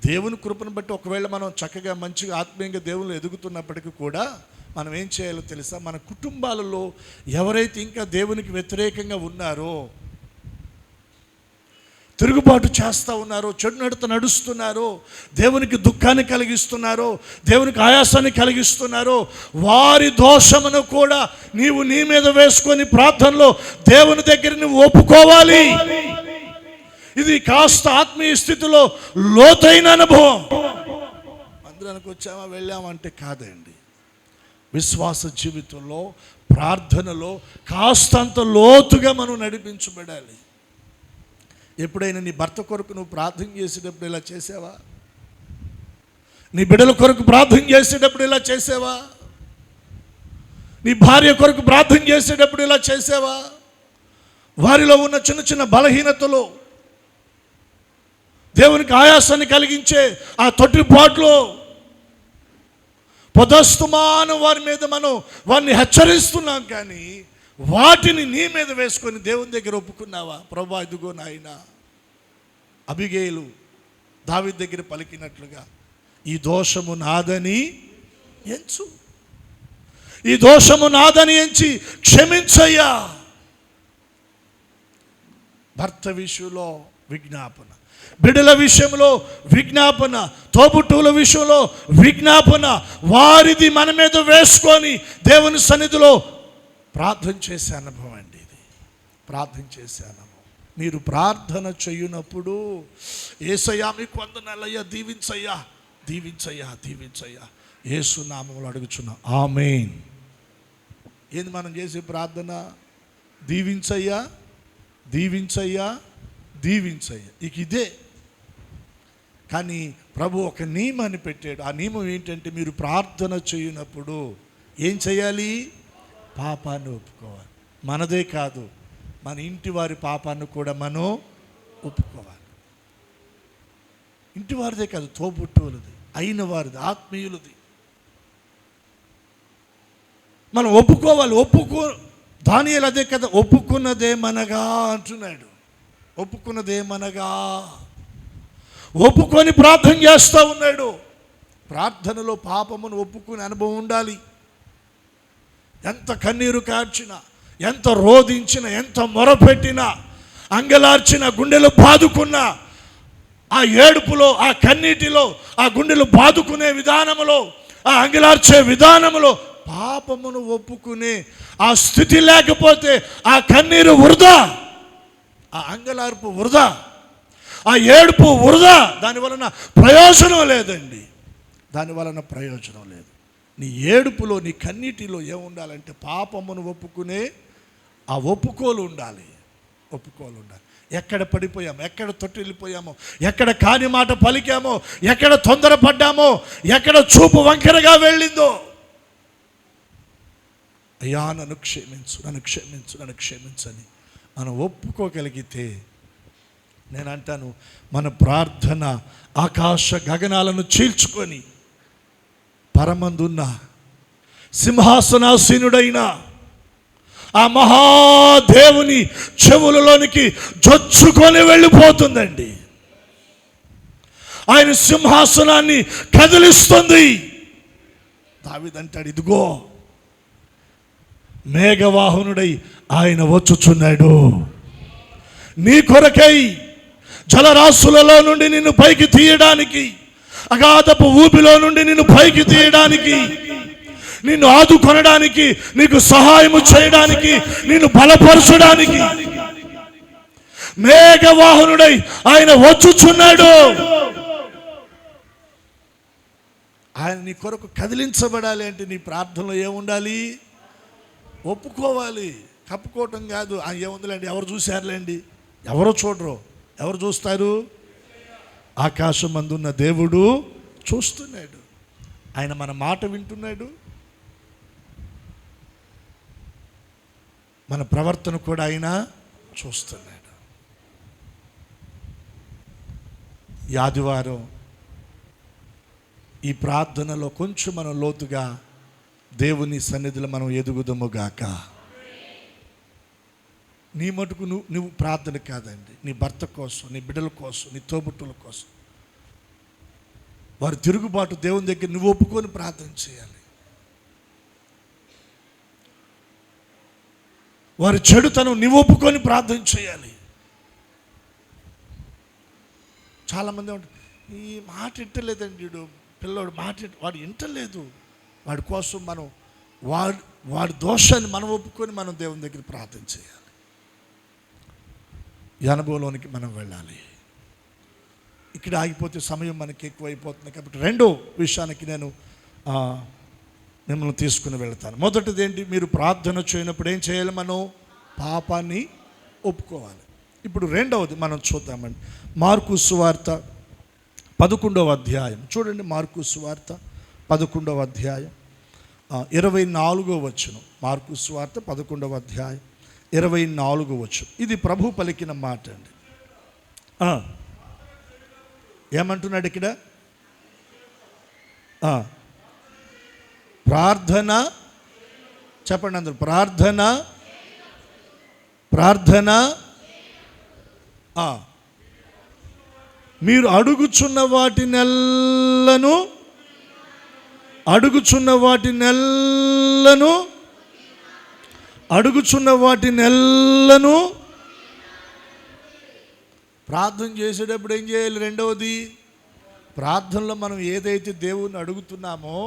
దేవుని కృపను బట్టి ఒకవేళ మనం చక్కగా మంచిగా ఆత్మీయంగా దేవుళ్ళు ఎదుగుతున్నప్పటికీ కూడా మనం ఏం చేయాలో తెలుసా? మన కుటుంబాలలో ఎవరైతే ఇంకా దేవునికి వ్యతిరేకంగా ఉన్నారో, తిరుగుబాటు చేస్తూ ఉన్నారో, చెడు నడత నడుస్తున్నారో, దేవునికి దుఃఖాన్ని కలిగిస్తున్నారో, దేవునికి ఆయాసాన్ని కలిగిస్తున్నారో, వారి దోషమును కూడా నీవు నీ మీద వేసుకొని ప్రార్థనలో దేవుని దగ్గర నువ్వు ఒప్పుకోవాలి. ఇది కాస్త ఆత్మీయ స్థితిలో లోతైన అనుభవం. మందిరానికి వచ్చామా వెళ్ళామంటే కాదండి. విశ్వాస జీవితంలో, ప్రార్థనలో కాస్తంత లోతుగా మనం నడిపించబడాలి. ఎప్పుడైనా నీ భర్త కొరకు నువ్వు ప్రార్థన చేసేటప్పుడు ఇలా చేసావా? నీ బిడ్డల కొరకు ప్రార్థన చేసేటప్పుడు ఇలా చేసావా? నీ భార్య కొరకు ప్రార్థన చేసేటప్పుడు ఇలా చేసావా? వారిలో ఉన్న చిన్న చిన్న బలహీనతలు, దేవునికి ఆయాసాన్ని కలిగించే ఆ తొట్టిపాట్లు, పొదస్తుమాను వారి మీద మనం వారిని హెచ్చరిస్తున్నాం, కానీ వాటిని నీ మీద వేసుకొని దేవుని దగ్గర ఒప్పుకున్నావా? ప్రభా ఇదిగో నాయన. అబీగయేలు దావీదు దగ్గర పలికినట్లుగా ఈ దోషము నాదని ఎంచు, ఈ దోషము నాదని ఎంచి క్షమించయ్యా. భర్త విషయంలో విజ్ఞాపన, బిడ్డల విషయంలో విజ్ఞాపన, తోబుట్టువుల విషయంలో విజ్ఞాపన, వారిది మన మీద వేసుకొని దేవుని సన్నిధిలో ప్రార్థన చేసే అనుభవం అండి ఇది. ప్రార్థన చేసే అనుభవం. మీరు ప్రార్థన చేయునప్పుడు యేసయ్యా మీకు వందనాలయ్యా, దీవించయ్యా, దీవించయ్యా, దీవించయ్యా, యేసు నామములో అడుగుచున్నా, ఆమేన్. ఏంది మనం చేసే ప్రార్థన? దీవించయ్యా, దీవించయ్యా, దీవించయ్యా. ఇక ఇదే. కానీ ప్రభు ఒక నియమాన్ని పెట్టాడు. ఆ నియమం ఏంటంటే మీరు ప్రార్థన చేయునప్పుడు ఏం చేయాలి? పాపాన్ని ఒప్పుకోవాలి. మనదే కాదు, మన ఇంటి వారి పాపాన్ని కూడా మనం ఒప్పుకోవాలి. ఇంటి వారిదే కాదు, తోబుట్టువులది, అయిన వారిది, ఆత్మీయులది మనం ఒప్పుకోవాలి. దానియేలు అదే కదా, ఒప్పుకున్నదేమనగా అంటున్నాడు. ఒప్పుకున్నదేమనగా ఒప్పుకొని ప్రార్థన చేస్తూ ఉన్నాడు. ప్రార్థనలో పాపమును ఒప్పుకునే అనుభవం ఉండాలి. ఎంత కన్నీరు కార్చినా, ఎంత రోధించినా, ఎంత మొరపెట్టినా, అంగలార్చిన, గుండెలు బాదుకున్నా, ఆ ఏడుపులో, ఆ కన్నీటిలో, ఆ గుండెలు బాదుకునే విధానములో, ఆ అంగలార్చే విధానములో పాపమును ఒప్పుకునే ఆ స్థితి లేకపోతే ఆ కన్నీరు వృధా, ఆ అంగలార్పు వృధా, ఆ ఏడుపు వృధా. దాని వలన ప్రయోజనం లేదండి, దాని వలన ప్రయోజనం లేదు. నీ ఏడుపులో, నీ కన్నీటిలో ఏముండాలంటే పాపమును ఒప్పుకునే ఆ ఒప్పుకోలు ఉండాలి. ఒప్పుకోలు ఉండాలి. ఎక్కడ పడిపోయామో, ఎక్కడ తొట్టిల్లిపోయామో, ఎక్కడ కాని మాట పలికామో, ఎక్కడ తొందరపడ్డామో, ఎక్కడ చూపు వంకరగా వెళ్ళిందో, అయ్యా నన్ను క్షమించు, నన్ను క్షమించు, నన్ను క్షమించని మనం ఒప్పుకోగలిగితే, నేను అంటాను, మన ప్రార్థన ఆకాశ గగనాలను చీల్చుకొని పరమందున్న సింహాసనాసీనుడైన ఆ మహాదేవుని చెవులలోనికి జొచ్చుకొని వెళ్ళిపోతుందండి. ఆయన సింహాసనాన్ని కదిలిస్తుంది. దావీదంటాడు, ఇదిగో మేఘవాహనుడై ఆయన వచ్చుచున్నాడు, నీ కొరకై జలరాశులలో నుండి నిన్ను పైకి తీయడానికి, అగాధపు ఊపిలో నుండి నిన్ను పైకి తీయడానికి, నిన్ను ఆదుకొనడానికి, నీకు సహాయము చేయడానికి, నిన్ను బలపరచడానికి మేఘవాహనుడై ఆయన వచ్చుచున్నాడు. ఆయన నీ కొరకు కదిలించబడాలి అంటే నీ ప్రార్థనలో ఏముండాలి? ఒప్పుకోవాలి. కప్పుకోవటం కాదు. ఏముందిలేండి, ఎవరు చూశారులేండి, ఎవరో చూడరు. ఎవరు చూస్తారు? ఆకాశం అందున్న దేవుడు చూస్తున్నాడు. ఆయన మన మాట వింటున్నాడు. మన ప్రవర్తన కూడా ఆయన చూస్తున్నాడు. ఈ ఆదివారం ఈ ప్రార్థనలో కొంచెం మనం లోతుగా దేవుని సన్నిధిలో మనం ఎదుగుదముగాక. నీ మటుకు నువ్వు ప్రార్థన కాదండి, నీ భర్త కోసం, నీ బిడ్డల కోసం, నీ తోబుట్టుల కోసం, వారి తిరుగుబాటు దేవుని దగ్గర నువ్వు ఒప్పుకొని ప్రార్థన చేయాలి. వారి చెడుతనం నువ్వు ఒప్పుకొని ప్రార్థన చేయాలి. చాలామంది ఉంటారు, ఈ మాట వింటలేదండి, వీడు పిల్లోడు మాట వాడు వింటలేదు, వాడి కోసం మనం వాడి దోషాన్ని మనం ఒప్పుకొని మనం దేవుని దగ్గర ప్రార్థన చేయాలి. ఈ అనుభవంలోనికి మనం వెళ్ళాలి. ఇక్కడ ఆగిపోతే సమయం మనకి ఎక్కువైపోతుంది కాబట్టి రెండో విషయానికి నేను మిమ్మల్ని తీసుకుని వెళ్తాను. మొదటిది ఏంటి? మీరు ప్రార్థన చేయనప్పుడు ఏం చేయాలి? మనం పాపాన్ని ఒప్పుకోవాలి. ఇప్పుడు రెండవది మనం చూద్దామండి. మార్కు సువార్త 11వ అధ్యాయం చూడండి. మార్కు సువార్త 11వ అధ్యాయం 24వ వచనం. మార్కు సువార్త 11వ అధ్యాయం 24వ వచనం. ఇది ప్రభు పలికిన మాట అండి. ఏమంటున్నాడు ఇక్కడ? ప్రార్థన, చెప్పండి అందరూ, ప్రార్థన ప్రార్థన మీరు అడుగుచున్న వాటినెల్లను ప్రార్థన చేసేటప్పుడు ఏం చేయాలి? రెండవది, ప్రార్థనలో మనం ఏదైతే దేవుణ్ణి అడుగుతున్నామో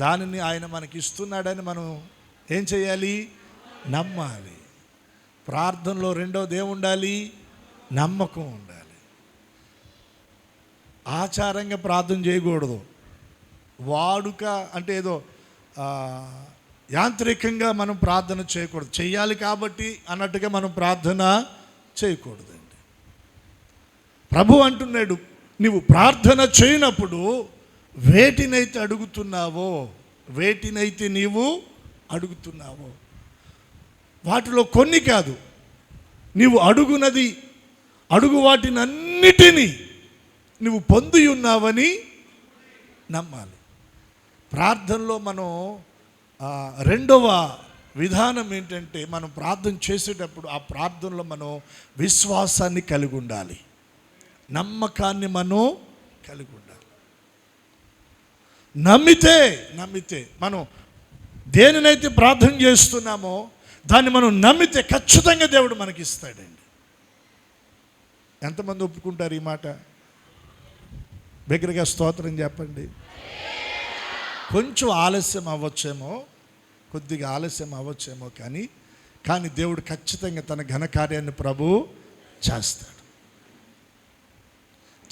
దానిని ఆయన మనకి ఇస్తున్నాడని మనం ఏం చేయాలి? నమ్మాలి. ప్రార్థనలో రెండవది ఏముండాలి? నమ్మకం ఉండాలి. ఆచారంగా ప్రార్థన చేయకూడదు. వాడుక అంటే ఏదో యాంత్రికంగా మనం ప్రార్థన చేయకూడదు. చెయ్యాలి కాబట్టి అన్నట్టుగా మనం ప్రార్థన చేయకూడదండి. ప్రభు అంటున్నాడు, నువ్వు ప్రార్థన చేయనప్పుడు వేటినైతే నీవు అడుగుతున్నావో వాటిలో కొన్ని కాదు, నీవు అడుగు వాటినన్నిటినీ నువ్వు పొంది ఉన్నావని నమ్మాలి. ప్రార్థనలో మనం రెండవ విధానం ఏంటంటే, మనం ప్రార్థన చేసేటప్పుడు ఆ ప్రార్థనలో మనం విశ్వాసాన్ని కలిగి ఉండాలి, నమ్మకాన్ని మనం కలిగి ఉండాలి. నమ్మితే మనం దేనినైతే ప్రార్థన చేస్తున్నామో దాన్ని మనం నమ్మితే ఖచ్చితంగా దేవుడు మనకి ఇస్తాడండి. ఎంతమంది ఒప్పుకుంటారు ఈ మాట? బిగ్గరగా స్తోత్రం చెప్పండి. కొంచెం ఆలస్యం అవ్వచ్చేమో, కొద్దిగా ఆలస్యం అవ్వచ్చేమో, కానీ దేవుడు ఖచ్చితంగా తన ఘనకార్యాన్ని ప్రభు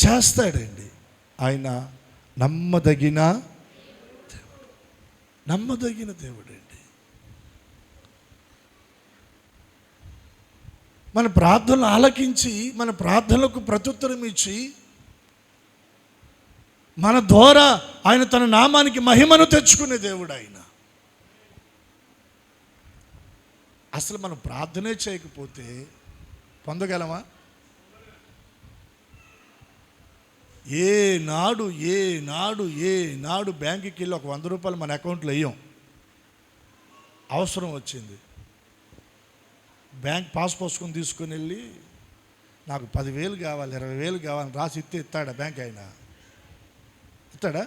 చేస్తాడండి. ఆయన నమ్మదగిన దేవుడు అండి. మన ప్రార్థనలు ఆలకించి, మన ప్రార్థనలకు ప్రత్యుత్తరం ఇచ్చి, మన ద్వారా ఆయన తన నామానికి మహిమను తెచ్చుకునే దేవుడు ఆయన. అసలు మనం ప్రార్థనే చేయకపోతే పొందగలమా? ఏనాడు బ్యాంకుకి వెళ్ళి ఒక 100 రూపాయలు మన అకౌంట్లో వేయం. అవసరం వచ్చింది, బ్యాంక్ పాస్ పుస్తకం తీసుకుని వెళ్ళి నాకు 10,000 కావాలి, 20,000 కావాలని రాసి ఇస్తాడా బ్యాంక్? అయినా ఇస్తాడా?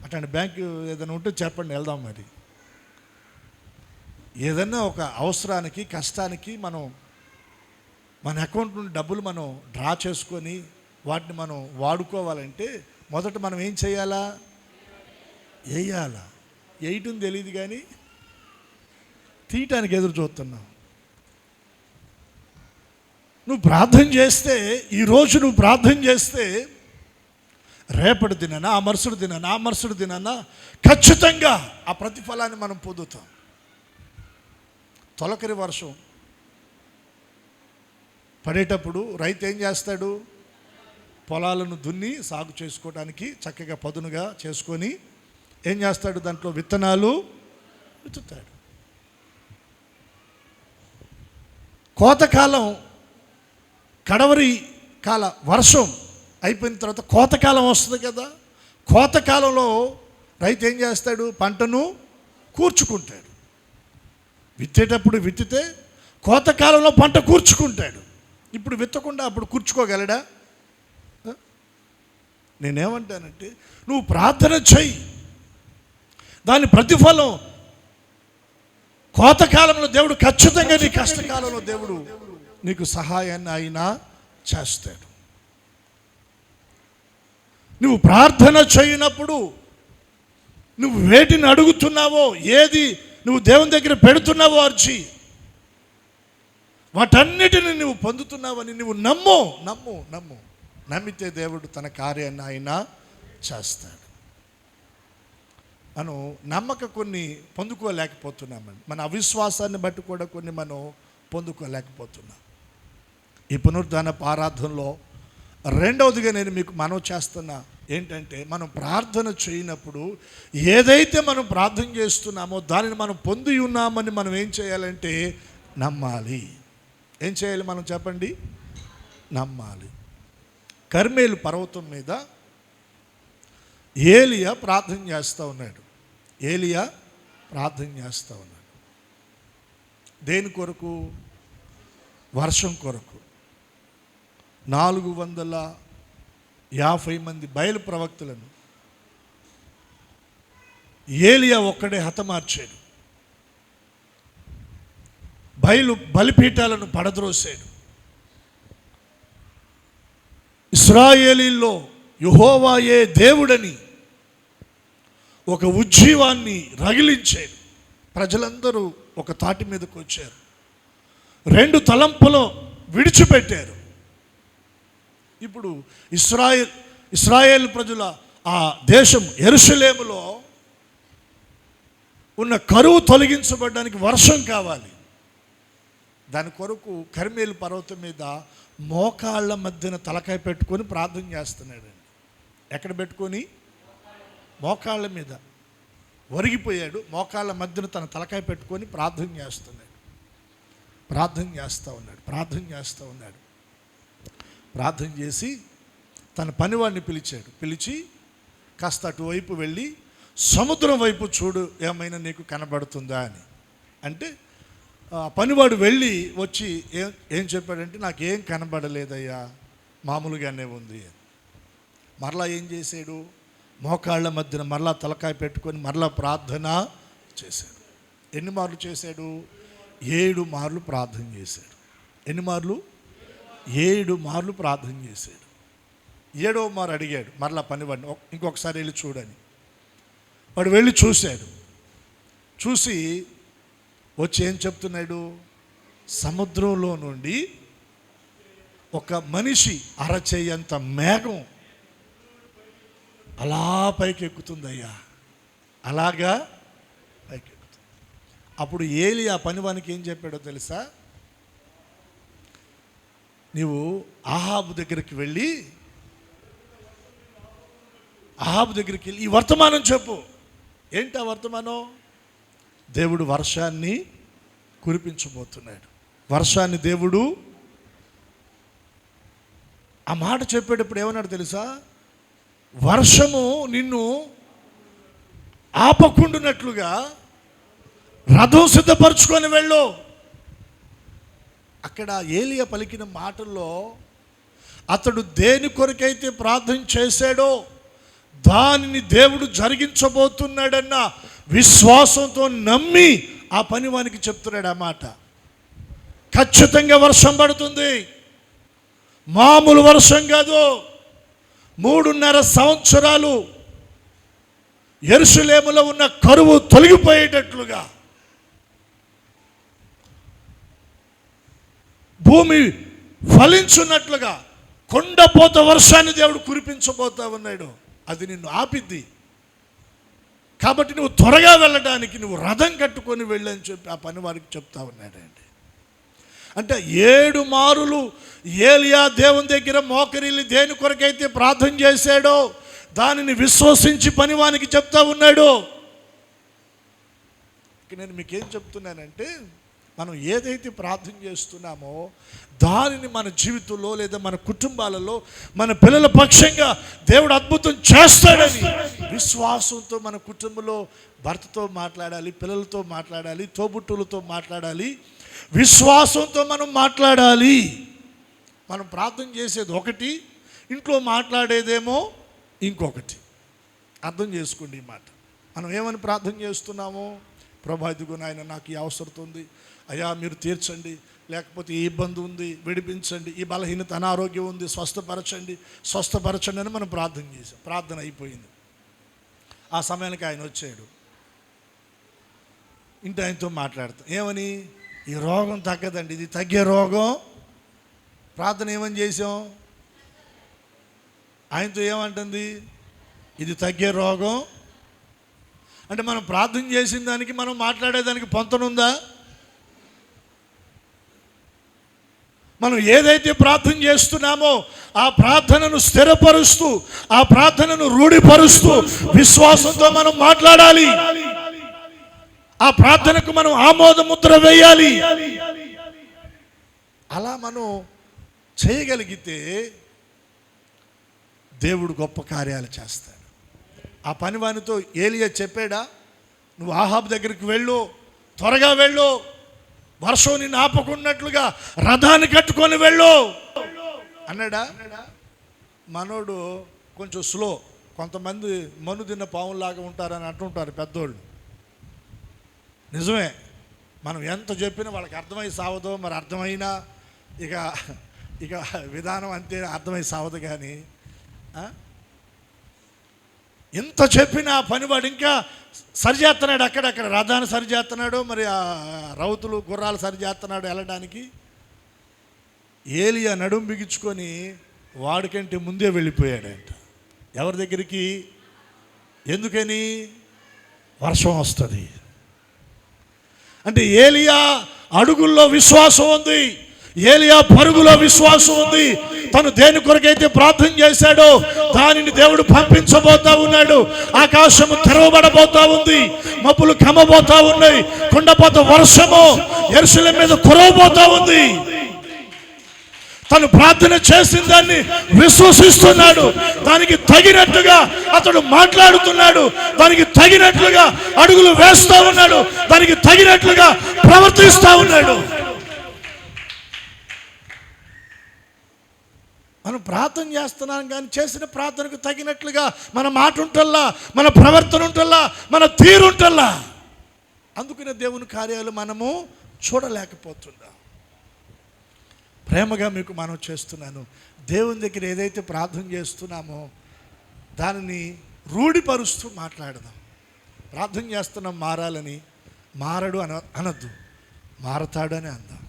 అట్లాంటి బ్యాంకు ఏదైనా ఉంటే చెప్పండి, వెళ్దాం. మరి ఏదైనా ఒక అవసరానికి, కష్టానికి మనం మన అకౌంట్ నుండి డబ్బులు మనం డ్రా చేసుకొని వాటిని మనం వాడుకోవాలంటే మొదట మనం ఏం చేయాలా? వేయాలా? వేయటం తెలియదు కానీ తీయటానికి ఎదురు చూస్తున్నాం. నువ్వు ప్రార్థన చేస్తే, ఈరోజు నువ్వు ప్రార్థన చేస్తే రేపటి దినాన, ఆ మరుసటి దినాన ఖచ్చితంగా ఆ ప్రతిఫలాన్ని మనం పొందుతాం. తొలకరి వర్షం పడేటప్పుడు రైతు ఏం చేస్తాడు? పొలాలను దున్ని సాగు చేసుకోవడానికి చక్కగా పదునుగా చేసుకొని ఏం చేస్తాడు? దాంట్లో విత్తనాలు విత్తుతాడు. కోతకాలం, కడవరి కాల వర్షం అయిపోయిన తర్వాత కోతకాలం వస్తుంది కదా. కోతకాలంలో రైతు ఏం చేస్తాడు? పంటను కూర్చుకుంటాడు. విత్తేటప్పుడు విత్తితే కోతకాలంలో పంట కూర్చుకుంటాడు. ఇప్పుడు విత్తకుండా అప్పుడు కూర్చుకోగలడా? నేనేమంటానంటే, నువ్వు ప్రార్థన చెయ్యి, దాని ప్రతిఫలం కోతకాలంలో దేవుడు ఖచ్చితంగా, నీ కష్టకాలంలో దేవుడు నీకు సహాయాన్ని ఆయన చేస్తాడు. నువ్వు ప్రార్థన చేయనప్పుడు నువ్వు వేటిని అడుగుతున్నావో, ఏది నువ్వు దేవుని దగ్గర పెడుతున్నావో అర్చి, వాటన్నిటిని నువ్వు పొందుతున్నావని నువ్వు నమ్మితే దేవుడు తన కార్యాన్ని ఆయన చేస్తాడు. మనం నమ్మక కొన్ని పొందుకోలేకపోతున్నామండి. మన అవిశ్వాసాన్ని బట్టి కూడా కొన్ని మనం పొందుకోలేకపోతున్నాం. ఈ పునరుద్ధాన ఆరాధనలో రెండవదిగా నేను మీకు మనవి చేస్తున్నా ఏంటంటే, మనం ప్రార్థన చేయనప్పుడు ఏదైతే మనం ప్రార్థన చేస్తున్నామో దానిని మనం పొంది ఉన్నామని మనం ఏం చేయాలంటే నమ్మాలి. ఏం చేయాలి మనం చెప్పండి? నమ్మాలి. కర్మేలు పర్వతం మీద ఏలియా ప్రార్థన చేస్తూ ఉన్నాడు. దేని కొరకు? వర్షం కొరకు. 450 మంది బయలు ప్రవక్తలను ఏలియా ఒక్కడే హతమార్చాడు. బలిపీఠాలను పడద్రోసాడు. ఇశ్రాయేలీల్లో యెహోవాయే దేవుడని ఒక ఉజ్జీవాన్ని రగిలించాడు. ప్రజలందరూ ఒక తాటి మీదకు వచ్చారు. 2 తలంపులు విడిచిపెట్టారు. ఇప్పుడు ఇశ్రాయేల్ ప్రజల ఆ దేశం యెరూషలేములో ఉన్న కరువు తొలగించబడడానికి వర్షం కావాలి. దాని కొరకు కర్మేలు పర్వతం మీద మోకాళ్ళ మధ్యన తలకాయ పెట్టుకొని ప్రార్థన చేస్తున్నాడండి. ఎక్కడ పెట్టుకొని? మోకాళ్ళ మీద ఒరిగిపోయాడు. మోకాళ్ళ మధ్యన తన తలకాయ పెట్టుకొని ప్రార్థన చేస్తూ ఉన్నాడు. ప్రార్థన చేసి తన పనివాడిని పిలిచి కాస్త అటువైపు వెళ్ళి సముద్రం వైపు చూడు, ఏమైనా నీకు కనబడుతుందా అని అంటే, పనివాడు వెళ్ళి వచ్చి ఏం చెప్పాడంటే, నాకేం కనబడలేదయ్యా, మామూలుగానే ఉంది. మరలా ఏం చేశాడు? మోకాళ్ళ మధ్యన మరలా తలకాయ పెట్టుకొని మరలా ప్రార్థన చేశాడు. ఎన్ని మార్లు చేశాడు? 7 మార్లు ప్రార్థన చేశాడు. ఎన్ని మార్లు? 7 మార్లు ప్రార్థన చేశాడు. 7వ మారు అడిగాడు మరలా పనివాడిని, ఇంకొకసారి వెళ్ళి చూడని. వాడు వెళ్ళి చూశాడు. చూసి వచ్చి ఏం చెప్తున్నాడు? సముద్రంలో నుండి ఒక మనిషి అరచేయంత మేఘం అలా పైకి ఎక్కుతుందయ్యా, అలాగా పైకి ఎక్కుతుంది. అప్పుడు ఏలి ఆ పనివానికి ఏం చెప్పాడో తెలుసా? నీవు ఆహాబు దగ్గరికి వెళ్ళి ఈ వర్తమానం చెప్పు. ఏంటి ఆ వర్తమానం? దేవుడు వర్షాన్ని కురిపించబోతున్నాడు. వర్షాన్ని దేవుడు ఆ మాట చెప్పేటప్పుడు ఏమన్నాడు తెలుసా? వర్షము నిన్ను ఆపకుండునట్లుగా రథం సిద్ధపరచుకొని వెళ్ళు. అక్కడ ఏలియా పలికిన మాటల్లో అతడు దేని కొరకైతే ప్రార్థన చేశాడో దానిని దేవుడు జరిగించబోతున్నాడన్న విశ్వాసంతో నమ్మి ఆ పనివానికి చెప్తున్నాడు ఆ మాట. ఖచ్చితంగా వర్షం పడుతుంది, మామూలు వర్షం కాదు. 3.5 సంవత్సరాలు యెరూషలేములో ఉన్న కరువు తొలగిపోయేటట్లుగా, భూమి ఫలించున్నట్లుగా కొండపోత వర్షాన్ని దేవుడు కురిపించబోతా ఉన్నాడు. అది నిన్ను ఆపిద్ది. కాబట్టి నువ్వు త్వరగా వెళ్ళడానికి నువ్వు రథం కట్టుకొని వెళ్ళని చెప్పి ఆ పని వారికి చెప్తా ఉన్నాడండి. అంటే 7 మారులు ఏలియా దేవుని దగ్గర మోకరిల్లి దేని కొరకైతే ప్రార్థన చేశాడో దానిని విశ్వసించి పనివానికి చెప్తా ఉన్నాడు. నేను మీకేం చెప్తున్నానంటే, మనం ఏదైతే ప్రార్థన చేస్తున్నామో దానిని మన జీవితంలో లేదా మన కుటుంబాలలో మన పిల్లల పక్షంగా దేవుడు అద్భుతం చేస్తాడని విశ్వాసంతో మన కుటుంబంలో భర్తతో మాట్లాడాలి, పిల్లలతో మాట్లాడాలి, తోబుట్టులతో మాట్లాడాలి. విశ్వాసంతో మనం మాట్లాడాలి. మనం ప్రార్థన చేసేది ఒకటి, ఇంట్లో మాట్లాడేదేమో ఇంకొకటి. అర్థం చేసుకోండి ఈ మాట. మనం ఏమని ప్రార్థన చేస్తున్నామో, ప్రభా ఇదిగో నాయన నాకు ఈ అవసరం ఉంది, అయ్యా మీరు తీర్చండి, లేకపోతే ఈ ఇబ్బంది ఉంది విడిపించండి, ఈ బలహీనత అనారోగ్యం ఉంది స్వస్థపరచండి అని మనం ప్రార్థన చేసాం. ప్రార్థన అయిపోయింది. ఆ సమయానికి ఆయన వచ్చాడు. ఇంటి ఆయనతో మాట్లాడతాం ఏమని, ఈ రోగం తగ్గదండి, ఇది తగ్గే రోగం. ప్రార్థన ఏమని చేసాం? ఆయనతో ఏమంటుంది? ఇది తగ్గే రోగం. అంటే మనం ప్రార్థన చేసిన దానికి మనం మాట్లాడేదానికి పొంతనుందా? మనం ఏదైతే ప్రార్థన చేస్తున్నామో ఆ ప్రార్థనను స్థిరపరుస్తూ, ఆ ప్రార్థనను రూఢిపరుస్తూ విశ్వాసంతో మనం మాట్లాడాలి. ఆ ప్రార్థనకు మనం ఆమోద ముద్ర వేయాలి. అలా మనం చేయగలిగితే దేవుడు గొప్ప కార్యాలు చేస్తాడు. ఆ పనివానితో ఏలియా చెప్పాడా, నువ్వు ఆహాబు దగ్గరికి వెళ్ళు, త్వరగా వెళ్ళు, వర్షం నిన్ను ఆపకున్నట్లుగా రథాన్ని కట్టుకొని వెళ్ళు అన్నాడా? మనోడు కొంచెం స్లో. కొంతమంది మను తిన్న పావులాగా ఉంటారని అంటుంటారు పెద్దోళ్ళు. నిజమే, మనం ఎంత చెప్పినా వాళ్ళకి అర్థమై సావదో, మరి అర్థమైనా ఇక విధానం అంతే అర్థమై సావదు. కానీ ఎంత చెప్పినా ఆ పనివాడు ఇంకా సరిచేస్తున్నాడు, అక్కడక్కడ రథాన్ని సరిచేస్తున్నాడు, మరి ఆ రౌతులు గుర్రాలు సరిచేస్తున్నాడు వెళ్ళడానికి. ఏలియా నడుం బిగించుకొని వాడికంటే ముందే వెళ్ళిపోయాడంట. ఎవరి దగ్గరికి? ఎందుకని? వర్షం వస్తుంది అంటే. ఏలియా అడుగుల్లో విశ్వాసం ఉంది, ఏలియా పరుగులో విశ్వాసం ఉంది. తను దేని కొరకైతే ప్రార్థన చేశాడో దానిని దేవుడు పంపించబోతా ఉన్నాడు. ఆకాశము తెరవబడబోతా ఉంది, మబ్బులు కమ్మబోతా ఉన్నాయి, కొండపోత వర్షము యెరూషలేము మీద కురవబోతా ఉంది. తను ప్రార్థన చేసిన దాన్ని విశ్వసిస్తున్నాడు, దానికి తగినట్టుగా అతడు మాట్లాడుతున్నాడు, దానికి తగినట్లుగా అడుగులు వేస్తూ ఉన్నాడు, దానికి తగినట్లుగా ప్రవర్తిస్తూ ఉన్నాడు. మనం ప్రార్థన చేస్తున్నాం కానీ చేసిన ప్రార్థనకు తగినట్లుగా మన మాట ఉంటల్లా, మన ప్రవర్తన ఉంటల్లా, మన తీరు ఉంటల్లా. అందుకనే దేవుని కార్యాలు మనము చూడలేకపోతున్నాం. ప్రేమగా మీకు మనం చేస్తున్నాను, దేవుని దగ్గర ఏదైతే ప్రార్థన చేస్తున్నామో దానిని రూఢిపరుస్తూ మాట్లాడదాం. ప్రార్థన చేస్తున్నాం మారాలని, మారడు అనద్దు, మారతాడు అని అందాం.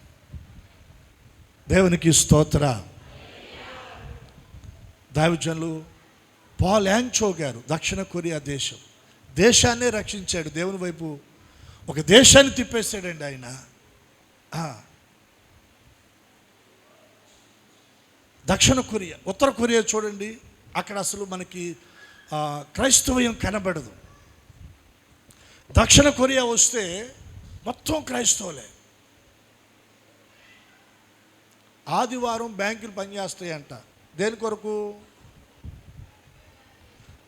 దేవునికి స్తోత్ర. దైవజనులు పాల్ యాంగ్చో గారు దక్షిణ కొరియా దేశాన్నే రక్షించాడు. దేవుని వైపు ఒక దేశాన్ని తిప్పేశాడండి ఆయన. దక్షిణ కొరియా, ఉత్తర కొరియా చూడండి, అక్కడ అసలు మనకి క్రైస్తవ్యం కనబడదు. దక్షిణ కొరియా వస్తే మొత్తం క్రైస్తవులే. ఆదివారం బ్యాంకులు పనిచేస్తాయంట. దేని కొరకు?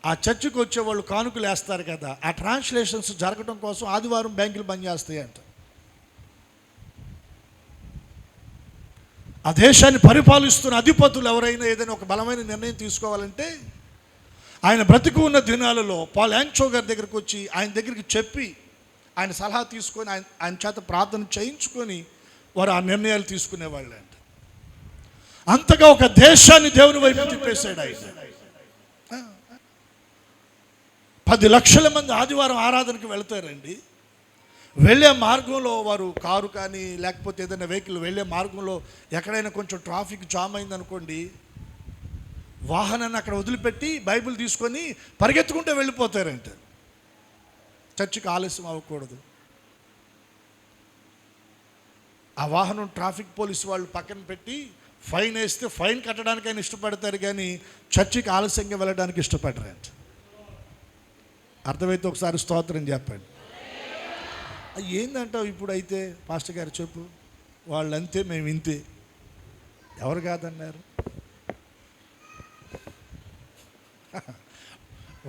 ఆ చర్చికి వచ్చేవాళ్ళు కానుకలు వేస్తారు కదా, ఆ ట్రాన్స్లేషన్స్ జరగడం కోసం ఆదివారం బ్యాంకులు పనిచేస్తాయంట. ఆ దేశాన్ని పరిపాలిస్తున్న అధిపతులు ఎవరైనా ఏదైనా ఒక బలమైన నిర్ణయం తీసుకోవాలంటే ఆయన బ్రతికి ఉన్న దినాలలో పాల్ యాంగ్చో గారి దగ్గరికి వచ్చి ఆయన దగ్గరికి చెప్పి ఆయన సలహా తీసుకొని ఆయన చేత ప్రార్థన చేయించుకొని వారు ఆ నిర్ణయాలు తీసుకునేవాళ్ళు అంట. అంతగా ఒక దేశాన్ని దేవుని వైపు తిప్పేశాడు ఆయన. 10 లక్షల మంది ఆదివారం ఆరాధనకి వెళ్తారండి. వెళ్ళే మార్గంలో వారు కారు కానీ లేకపోతే ఏదైనా వెహికల్ వెళ్ళే మార్గంలో ఎక్కడైనా కొంచెం ట్రాఫిక్ జామ్ అయిందనుకోండి, వాహనాన్ని అక్కడ వదిలిపెట్టి బైబిల్ తీసుకొని పరిగెత్తుకుంటూ వెళ్ళిపోతారంట. చర్చికి ఆలస్యం అవ్వకూడదు. ఆ వాహనం ట్రాఫిక్ పోలీసు వాళ్ళు పక్కన పెట్టి ఫైన్ వేస్తే ఫైన్ కట్టడానికైనా ఇష్టపడతారు, కానీ చర్చికి ఆలస్యంగా వెళ్ళడానికి ఇష్టపడరంట. అర్థమైతే ఒకసారి స్తోత్రం చెప్పండి. ఏందంటావు ఇప్పుడు? అయితే పాస్టర్ గారు చెప్పు. వాళ్ళు అంతే, మేము ఇంతే. ఎవరు కాదన్నారు?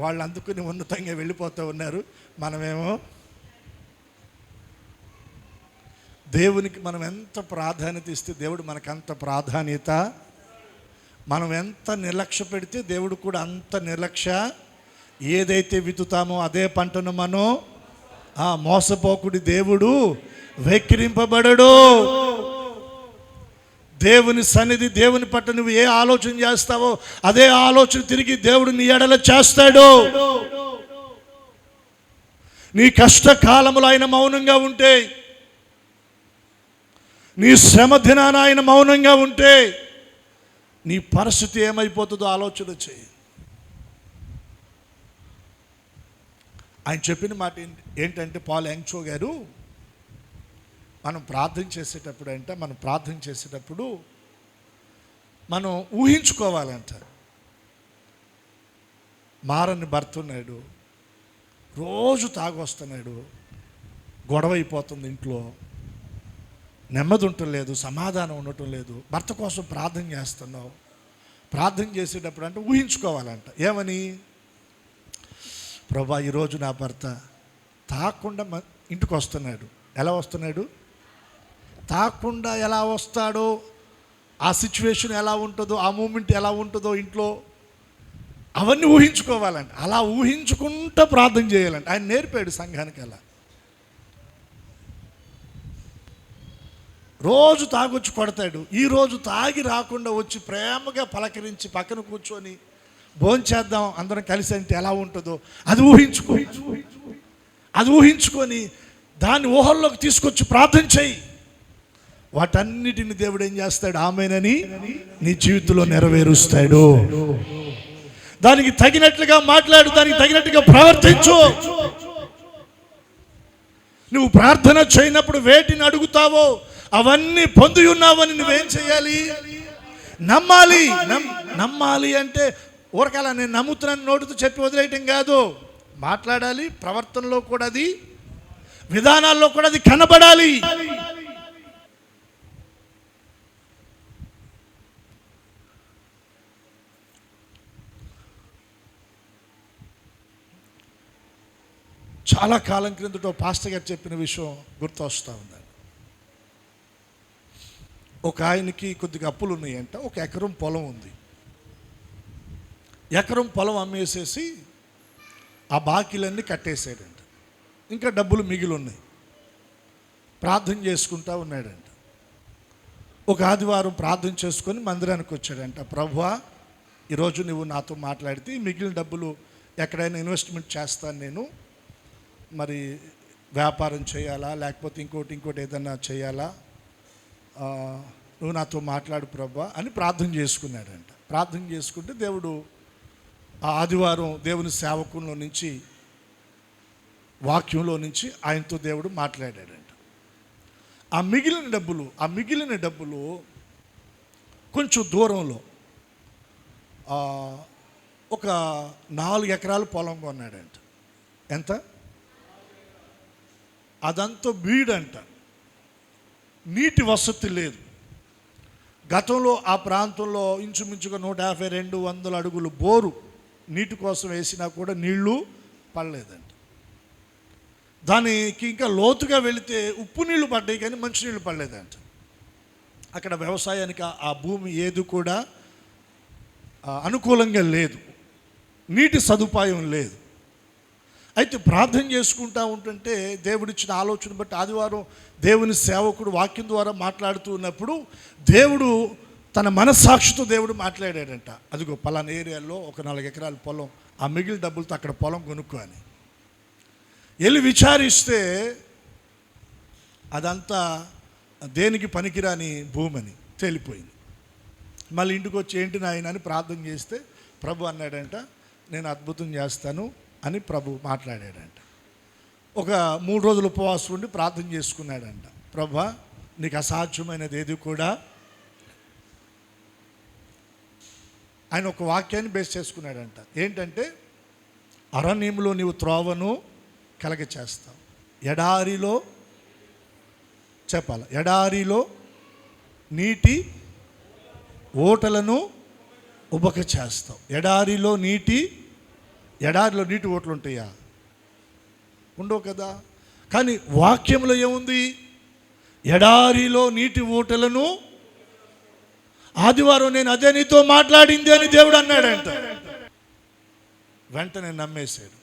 వాళ్ళు అందుకుని ఉన్నతంగా వెళ్ళిపోతూ ఉన్నారు. మనమేమో దేవునికి మనం ఎంత ప్రాధాన్యత ఇస్తే దేవుడు మనకంత ప్రాధాన్యత, మనం ఎంత నిర్లక్ష్య పెడితే దేవుడు కూడా అంత నిర్లక్ష్య. ఏదైతే విత్తుతామో అదే పంటను మనం మోసపోకుడి దేవుడు వెక్కిరింపబడడు. దేవుని సన్నిధి, దేవుని పట్ల నువ్వు ఏ ఆలోచన చేస్తావో అదే ఆలోచన తిరిగి దేవుడు నీ ఎడల చేస్తాడు. నీ కష్టకాలములో ఆయన మౌనంగా ఉంటే, నీ శ్రమ దినాన ఆయన మౌనంగా ఉంటే నీ పరిస్థితి ఏమైపోతుందో ఆలోచన చేయి. ఆయన చెప్పిన మాట ఏంటంటే, పాల్ యాంగ్చో గారు, మనం ప్రార్థన చేసేటప్పుడు మనం ఊహించుకోవాలంట. మారని భర్త ఉన్నాడు, రోజు తాగొస్తున్నాడు, గొడవ అయిపోతుంది ఇంట్లో, నెమ్మది ఉండటం లేదు, సమాధానం ఉండటం లేదు. భర్త కోసం ప్రార్థన చేస్తున్నావు. ప్రార్థన చేసేటప్పుడు అంటే ఊహించుకోవాలంట. ఏమని? ప్రభా, ఈరోజు నా భర్త తాకుండా ఇంటికి వస్తున్నాడు. ఎలా వస్తున్నాడు? తాకుండా ఎలా వస్తాడో, ఆ సిచ్యువేషన్ ఎలా ఉంటుందో, ఆ మూమెంట్ ఎలా ఉంటుందో ఇంట్లో, అవన్నీ ఊహించుకోవాలంట. అలా ఊహించుకుంటూ ప్రార్థన చేయాలంట. ఆయన నేర్పాడు సంఘానికి. అలా రోజు తాగొచ్చి కొడతాడు. ఈరోజు తాగి రాకుండా వచ్చి ప్రేమగా పలకరించి పక్కన కూర్చొని భోంచేద్దాం అందరం కలిసి అంటే ఎలా ఉంటుందో అది ఊహించుకొని దాన్ని ఊహల్లోకి తీసుకొచ్చి ప్రార్థన చేయి. వాటన్నిటిని దేవుడు ఏం చేస్తాడు? ఆమేనని నీ జీవితంలో నెరవేరుస్తాడు. దానికి తగినట్లుగా మాట్లాడు, దానికి తగినట్టుగా ప్రవర్తించు. నువ్వు ప్రార్థన చేయనప్పుడు వేటిని అడుగుతావో అవన్నీ పొంది ఉన్నావని నువ్వేం చేయాలి? నమ్మాలి. నమ్మాలి అంటే ఊరకాల నేను నమ్ముతున్నాను నోటితో చెప్పి వదిలేయటం కాదు. మాట్లాడాలి, ప్రవర్తనలో కూడా అది, విధానాల్లో కూడా అది కనబడాలి. చాలా కాలం క్రిందట పాస్టర్ గారు చెప్పిన విషయం గుర్తొస్తూ ఉందండి. ఒక ఆయనకి కొద్దిగా అప్పులు ఉన్నాయంట. 1 ఎకరం పొలం ఉంది. ఎకరం పొలం అమ్మేసేసి ఆ బాకీలన్నీ కట్టేసాడంట. ఇంకా డబ్బులు మిగిలి ఉన్నాయి. ప్రార్థన చేసుకుంటా ఉన్నాడంట. ఒక ఆదివారం ప్రార్థన చేసుకొని మందిరానికి వచ్చాడంట. ప్రభువా, ఈరోజు నువ్వు నాతో మాట్లాడితే మిగిలిన డబ్బులు ఎక్కడైనా ఇన్వెస్ట్మెంట్ చేస్తాను, నేను మరి వ్యాపారం చేయాలా లేకపోతే ఇంకోటి ఏదైనా చేయాలా, నువ్వు నాతో మాట్లాడు ప్రభువా అని ప్రార్థన చేసుకున్నాడంట. ప్రార్థన చేసుకుంటే దేవుడు ఆ ఆదివారం దేవుని సేవకుల్లో నుంచి, వాక్యంలో నుంచి ఆయనతో దేవుడు మాట్లాడాడంట. ఆ మిగిలిన డబ్బులు కొంచెం దూరంలో ఒక 4 ఎకరాలు పొలం కొన్నాడంట. ఎంత? అదంతా బీడంట, నీటి వసతి లేదు. గతంలో ఆ ప్రాంతంలో ఇంచుమించుగా 150-200 అడుగులు బోరు నీటి కోసం వేసినా కూడా నీళ్లు పడలేదంట. దానికి ఇంకా లోతుగా వెళితే ఉప్పు నీళ్లు పడ్డాయి కానీ మంచినీళ్ళు పడలేదంట. అక్కడ వ్యవసాయానికి ఆ భూమి ఏది కూడా అనుకూలంగా లేదు, నీటి సదుపాయం లేదు. అయితే ప్రార్థన చేసుకుంటూ ఉంటుంటే దేవుడిచ్చిన ఆలోచన బట్టి ఆదివారం దేవుని సేవకుడు వాక్యం ద్వారా మాట్లాడుతూ ఉన్నప్పుడు దేవుడు తన మనస్సాక్షితో దేవుడు మాట్లాడాడంట. అదిగో పలానా ఏరియాలో ఒక 4 ఎకరాల పొలం, ఆ మిగిలిన డబ్బులతో అక్కడ పొలం కొనుక్కో అని. వెళ్ళి విచారిస్తే అదంతా దేనికి పనికిరాని భూమి అని తేలిపోయింది. మళ్ళీ ఇంటికి వచ్చి ఏంటి నాయన అని ప్రార్థన చేస్తే ప్రభు అన్నాడంట, నేను అద్భుతం చేస్తాను అని ప్రభు మాట్లాడాడంట. ఒక 3 రోజులు ఉపవాసం ఉండి ప్రార్థన చేసుకున్నాడంట. ప్రభువా, నీకు అసాధ్యమైనది ఏది కూడా. ఆయన ఒక వాక్యాన్ని బేస్ చేసుకున్నాడంట. ఏంటంటే, అరణ్యంలో నీవు త్రోవను కలగ చేస్తావు, ఎడారిలో చెప్పాలి, ఎడారిలో నీటి ఓటలను ఉబక చేస్తావు. ఎడారిలో నీటి ఓటలు ఉంటాయా? ఉండవు కదా. కానీ వాక్యంలో ఏముంది? ఎడారిలో నీటి ఓటలను. ఆదివారం నేను అదే నీతో మాట్లాడింది అని దేవుడు అన్నాడంట. వెంటనే నమ్మేశాడు.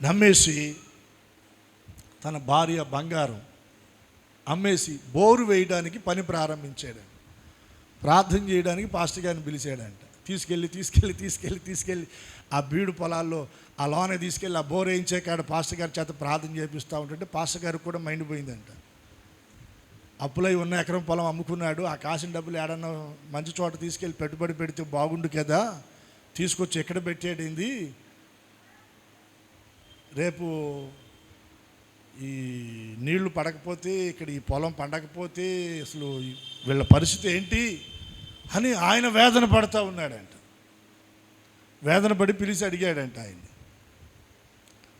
నమ్మేసి తన భార్య బంగారం అమ్మేసి బోరు వేయడానికి పని ప్రారంభించాడు. ప్రార్థన చేయడానికి పాస్టర్ గారిని పిలిచాడంట. తీసుకెళ్ళి ఆ బీడు పొలాల్లో ఆ లోనే తీసుకెళ్ళి ఆ బోర్ వేయించే కాడ పాస్టర్ గారి చేత ప్రార్థన చేపిస్తూ ఉంటుంటే పాస్టర్ గారికి కూడా మైండ్ పోయిందంట. అప్పులై ఉన్న ఎకరం పొలం అమ్ముకున్నాడు. ఆ కాసిన డబ్బులు ఏడన్నా మంచి చోట తీసుకెళ్ళి పెట్టుబడి పెడితే బాగుండు కదా, తీసుకొచ్చి ఎక్కడ పెట్టేడింది, రేపు ఈ నీళ్లు పడకపోతే ఇక్కడ ఈ పొలం పండకపోతే అసలు వీళ్ళ పరిస్థితి ఏంటి అని ఆయన వేదన పడుతూ ఉన్నాడంట. వేదన పడి పిలిచి అడిగాడంట ఆయన్ని.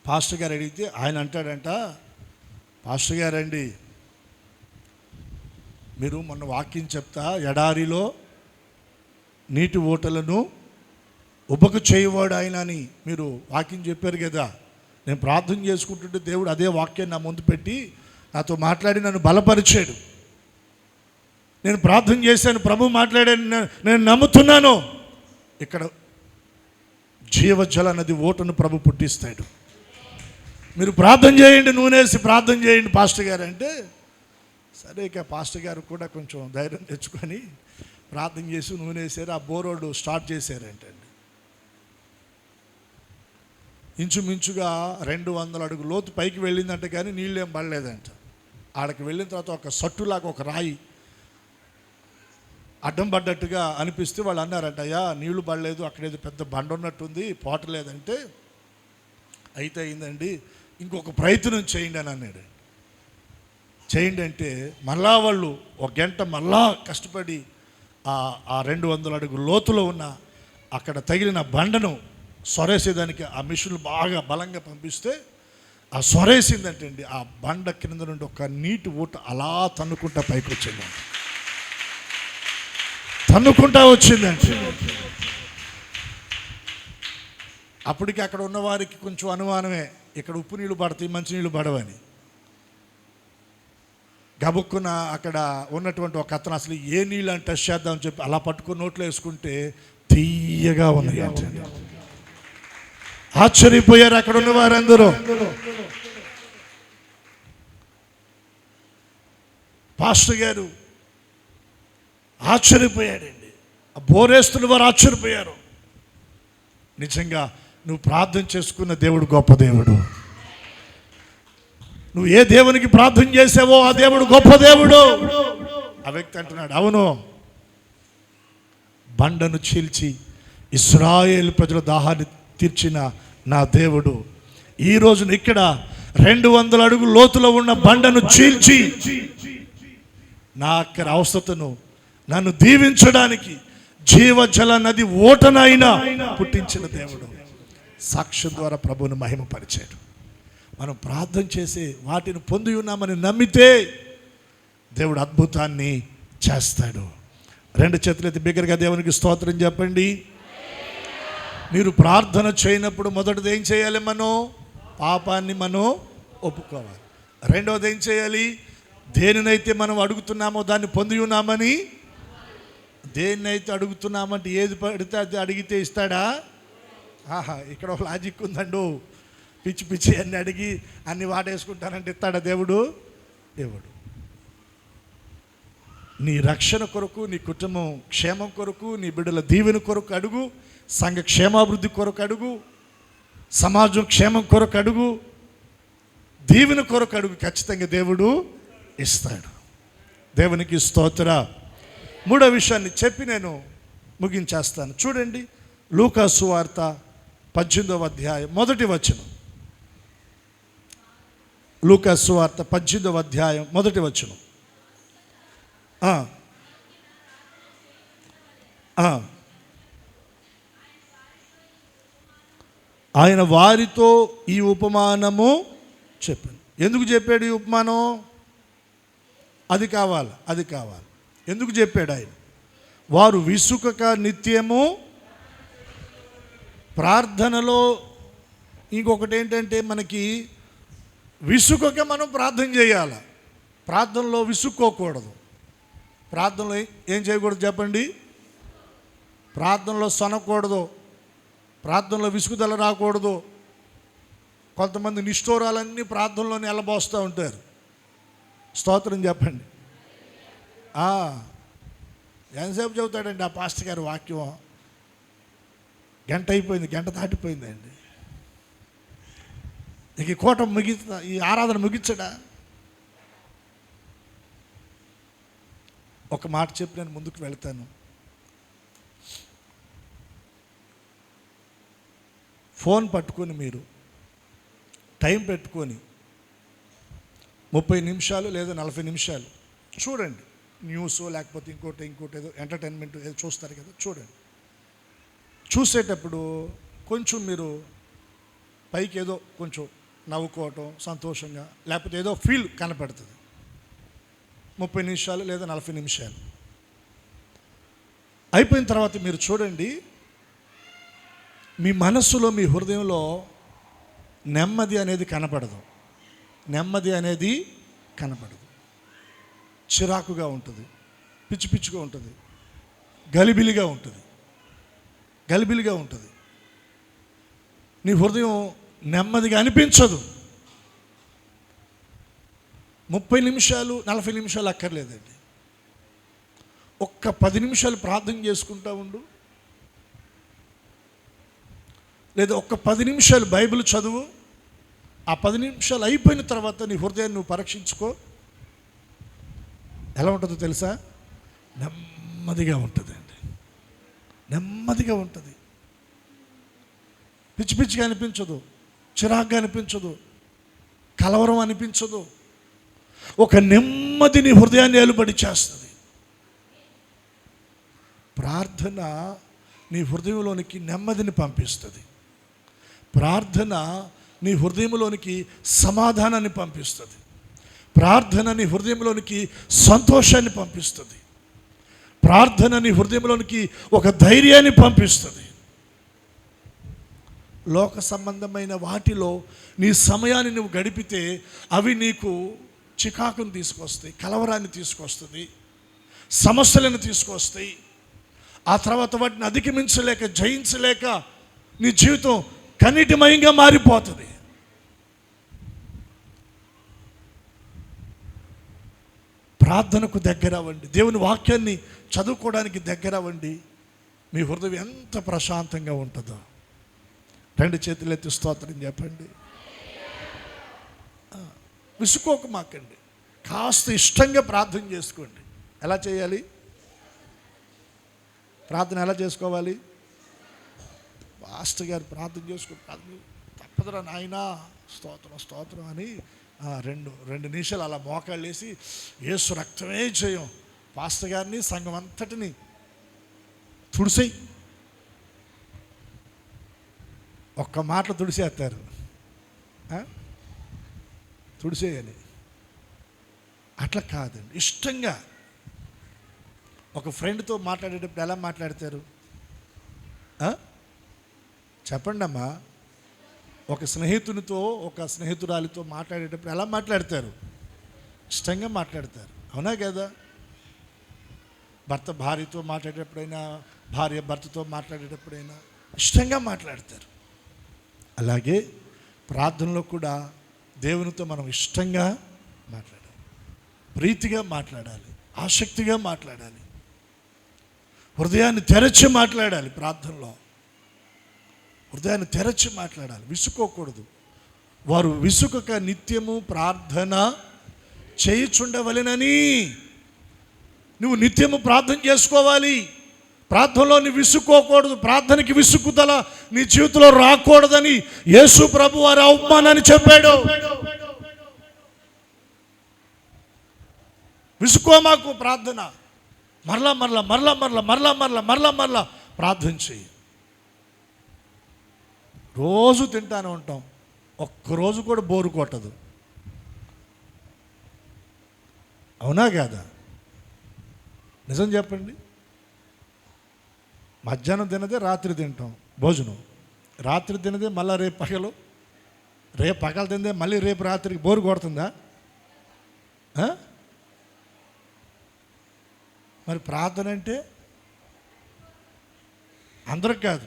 పాస్టర్ గారు అడిగితే ఆయన అంటాడంట, పాస్టర్ గారండి, మీరు మొన్న వాక్యం చెప్తా ఎడారిలో నీటి ఓటలను ఉబకు చేయవాడు ఆయన అని మీరు వాక్యం చెప్పారు కదా. నేను ప్రార్థన చేసుకుంటుంటే దేవుడు అదే వాక్యాన్ని నా ముందు పెట్టి నాతో మాట్లాడి నన్ను బలపరిచాడు. నేను ప్రార్థన చేశాను, ప్రభు మాట్లాడాను, నేను నమ్ముతున్నాను. ఇక్కడ జీవజల నది ఓటను ప్రభు పుట్టిస్తాడు. మీరు ప్రార్థన చేయండి, నూనెసి ప్రార్థన చేయండి పాస్టర్ గారు అంటే, సరే ఇక పాస్టర్ గారు కూడా కొంచెం ధైర్యం తెచ్చుకొని ప్రార్థన చేసి నూనె వేసారు. ఆ బోరోడు స్టార్ట్ చేశారంటండి. ఇంచుమించుగా 200 అడుగు లోతు పైకి వెళ్ళిందంట, కానీ నీళ్ళేం పడలేదంట. ఆడకి వెళ్ళిన తర్వాత ఒక సట్టులాగా ఒక రాయి అడ్డం పడ్డట్టుగా అనిపిస్తే వాళ్ళు అన్నారంట, అయ్యా నీళ్లు పడలేదు, అక్కడేదో పెద్ద బండ ఉన్నట్టుంది, పోటలేదంటే, అయితే అయిందండి, ఇంకొక ప్రయత్నం చేయండి అని అన్నాడు. చేయండి అంటే మళ్ళా వాళ్ళు 1 గంట మళ్ళా కష్టపడి ఆ 200 అడుగు లోతులో ఉన్న అక్కడ తగిలిన బండను సొరేసేదానికి ఆ మిషన్లు బాగా బలంగా పంపిస్తే ఆ సొరేసిందంటే అండి, ఆ బండ కింద నుండి ఒక నీటి ఊట అలా తన్నుకుంటా పైకి వచ్చిందండి. తన్నుకుంటా వచ్చిందండి. అప్పటికి అక్కడ ఉన్న వారికి కొంచెం అనుమానమే, ఇక్కడ ఉప్పు నీళ్ళు పడతాయి, మంచినీళ్ళు పడవని. గబుక్కున అక్కడ ఉన్నటువంటి ఒక అతను అసలు ఏ నీళ్ళు అని టెస్ట్ చేద్దామని చెప్పి అలా పట్టుకుని నోట్లో వేసుకుంటే తీయగా ఉన్నాయి అంటే ఆశ్చర్యపోయారు అక్కడ ఉన్న వారందరూ. పాస్టర్ గారు ఆశ్చర్యపోయాడండి. ఆ బోరేస్తున్న వారు ఆశ్చర్యపోయారు. నిజంగా నువ్వు ప్రార్థన చేసుకున్న దేవుడు గొప్ప దేవుడు. నువ్వు ఏ దేవునికి ప్రార్థన చేసావో ఆ దేవుడు గొప్ప దేవుడు. ఆ వ్యక్తి అంటున్నాడు, అవును, బండను చీల్చి ఇశ్రాయేలు ప్రజల దాహాన్ని తీర్చిన నా దేవుడు ఈ రోజున ఇక్కడ 200 అడుగుల లోతులో ఉన్న బండను చీల్చి నా అక్కర అవసరతను నన్ను దీవించడానికి జీవజల నది ఓటనైనా పుట్టించిన దేవుడు. సాక్ష్యం ద్వారా ప్రభువును మహిమపరిచాడు. మనం ప్రార్థన చేసి వాటిని పొంది ఉన్నామని నమ్మితే దేవుడు అద్భుతాన్ని చేస్తాడు. 2 చేతులు ఎత్తి బిగ్గరగా దేవునికి స్తోత్రం చెప్పండి. మీరు ప్రార్థన చేయనప్పుడు మొదటిది ఏం చేయాలి? మనం పాపాన్ని మనం ఒప్పుకోవాలి. రెండవది ఏం చేయాలి? దేనినైతే మనం అడుగుతున్నామో దాన్ని పొంది ఉన్నామని. దేన్నైతే అడుగుతున్నామంటే ఏది పడితే అది అడిగితే ఇస్తాడా? ఆహా, ఇక్కడ ఒక లాజిక్ ఉందండు. పిచ్చి పిచ్చి అన్ని అడిగి అన్ని వాడేసుకుంటానంటే ఇస్తాడా దేవుడు? దేవుడు నీ రక్షణ కొరకు, నీ కుటుంబం క్షేమం కొరకు, నీ బిడ్డల దీవెన కొరకు అడుగు, సంఘ క్షేమాభివృద్ధి కొరకు అడుగు, సమాజం క్షేమం కొరకు అడుగు, దీవెన కొరకు అడుగు. ఖచ్చితంగా దేవుడు ఇస్తాడు. దేవునికి స్తోత్ర. 3వ విషయాన్ని చెప్పి నేను ముగించేస్తాను. చూడండి, లూకా సువార్త 18వ అధ్యాయం 1వ వచనం. లూకా సువార్త 18వ అధ్యాయం 1వ వచనం. ఆయన వారితో ఈ ఉపమానము చెప్పాను. ఎందుకు చెప్పాడు ఈ ఉపమానం? అది కావాలి. ఎందుకు చెప్పాడు ఆయన? వారు విసుకక నిత్యము ప్రార్థనలో. ఇంకొకటి ఏంటంటే, మనకి విసుకక మనం ప్రార్థన చేయాలి. ప్రార్థనలో విసుక్కోకూడదు. ప్రార్థనలో ఏం చేయకూడదు చెప్పండి? ప్రార్థనలో సనకూడదు, ప్రార్థనలో విసుగుదల రాకూడదు. కొంతమంది నిష్ఠూరాలన్నీ ప్రార్థనలో నిలబోస్తూ ఉంటారు. స్తోత్రం చెప్పండి. ఎంతసేపు చెబుతాడండి ఆ పాస్టర్ గారు వాక్యం? గంట అయిపోయింది, గంట దాటిపోయిందండి. ఇక ఈ కూటం ఈ ఆరాధన ముగించడా? ఒక మాట చెప్పి నేను ముందుకు వెళ్తాను. ఫోన్ పట్టుకొని మీరు టైం పెట్టుకొని 30 నిమిషాలు లేదా 40 నిమిషాలు చూడండి. న్యూస్ లేకపోతే ఇంకోటి ఏదో ఎంటర్టైన్మెంట్ ఏదో చూస్తారు కదా, చూడండి. చూసేటప్పుడు కొంచెం మీరు పైకి ఏదో కొంచెం నవ్వుకోవటం, సంతోషంగా, లేకపోతే ఏదో ఫీల్ కనపడుతుంది. 30 నిమిషాలు లేదా 40 నిమిషాలు అయిపోయిన తర్వాత మీరు చూడండి, మీ మనస్సులో, మీ హృదయంలో నెమ్మది అనేది కనపడదు. చిరాకుగా ఉంటుంది, పిచ్చి పిచ్చిగా ఉంటుంది, గలిబిలిగా ఉంటుంది. నీ హృదయం నెమ్మదిగా అనిపించదు. 30 నిమిషాలు 40 నిమిషాలు అక్కర్లేదండి. ఒక్క 10 నిమిషాలు ప్రార్థన చేసుకుంటా ఉండు, లేదా ఒక్క 10 నిమిషాలు బైబిల్ చదువు. ఆ 10 నిమిషాలు అయిపోయిన తర్వాత నీ హృదయాన్ని నువ్వు పరీక్షించుకో. ఎలా ఉంటుందో తెలుసా? నెమ్మదిగా ఉంటుందండి. నెమ్మదిగా ఉంటుంది. పిచ్చి పిచ్చిగా అనిపించదు, చిరాగ్గా అనిపించదు, కలవరం అనిపించదు. ఒక నెమ్మది నీ హృదయాన్ని ఏలుబడి చేస్తుంది. ప్రార్థన నీ హృదయంలోనికి నెమ్మదిని పంపిస్తుంది. ప్రార్థన నీ హృదయంలోనికి సమాధానాన్ని పంపిస్తుంది. ప్రార్థన నీ హృదయంలోనికి సంతోషాన్ని పంపిస్తుంది. ప్రార్థన నీ హృదయంలోనికి ఒక ధైర్యాన్ని పంపిస్తుంది. లోక సంబంధమైన వాటిలో నీ సమయాన్ని నువ్వు గడిపితే అవి నీకు చికాకును తీసుకొస్తాయి, కలవరాన్ని తీసుకొస్తుంది, సమస్యలను తీసుకొస్తాయి. ఆ తర్వాత వాటిని అధిగమించలేక, జయించలేక నీ జీవితం కన్నీటిమయంగా మారిపోతుంది. ప్రార్థనకు దగ్గర అవ్వండి, దేవుని వాక్యాన్ని చదువుకోవడానికి దగ్గర అవ్వండి. మీ హృదయం ఎంత ప్రశాంతంగా ఉంటుందో. రెండు చేతులు ఎత్తి స్తోత్రం చెప్పండి. విసుకోక మాకండి, కాస్త ఇష్టంగా ప్రార్థన చేసుకోండి. ఎలా చేయాలి ప్రార్థన? ఎలా చేసుకోవాలి? పాస్టర్ గారు ప్రార్థన చేసుకోండి, తప్పదురా నాయనా, స్తోత్రం స్తోత్రం అని రెండు నిమిషాలు అలా మోకాళ్ళు వేసి యేసు రక్తమే చేయం పాస్టర్ గారిని సంఘం అంతటిని తుడిసేయి. ఒక్క మాటలు తుడిసేస్తారు, తుడిసేయని. అట్లా కాదండి, ఇష్టంగా. ఒక ఫ్రెండ్తో మాట్లాడేటప్పుడు ఎలా మాట్లాడతారు చెప్పండి అమ్మా. ఒక స్నేహితునితో, ఒక స్నేహితురాలితో మాట్లాడేటప్పుడు ఎలా మాట్లాడతారు? ఇష్టంగా మాట్లాడతారు, అవునా కదా? భర్త భార్యతో మాట్లాడేటప్పుడైనా, భార్య భర్తతో మాట్లాడేటప్పుడైనా ఇష్టంగా మాట్లాడతారు. అలాగే ప్రార్థనలో కూడా దేవునితో మనం ఇష్టంగా మాట్లాడాలి, ప్రీతిగా మాట్లాడాలి, ఆసక్తిగా మాట్లాడాలి, హృదయాన్ని తెరచి మాట్లాడాలి. ప్రార్థనలో హృదయాన్ని తెరచి మాట్లాడాలి, విసుకోకూడదు. వారు విసుకక నిత్యము ప్రార్థన చేయుచుండవలెనని. నువ్వు నిత్యము ప్రార్థన చేసుకోవాలి. ప్రార్థనలో నువ్వు విసుక్కోకూడదు, ప్రార్థనకి విసుకుదల నీ జీవితంలో రాకూడదని యేసు ప్రభు వారి అవమానాన్ని చెప్పాడు. విసుకోమాకు ప్రార్థన. మరలా మరలా మరలా మరలా మరలా మరలా మరలా మరలా ప్రార్థన చేయి. రోజు తింటానే ఉంటాం, ఒక్కరోజు కూడా బోరు కొట్టదు, అవునా కాదా? నిజం చెప్పండి. మధ్యాహ్నం తినదే రాత్రి తింటాం భోజనం, రాత్రి తినదే మళ్ళీ రేపు పగలు, రేపు పగలు తినదే మళ్ళీ రేపు రాత్రికి బోరు కొడుతుందా? మరి ప్రార్థన అంటే అందరికి కాదు.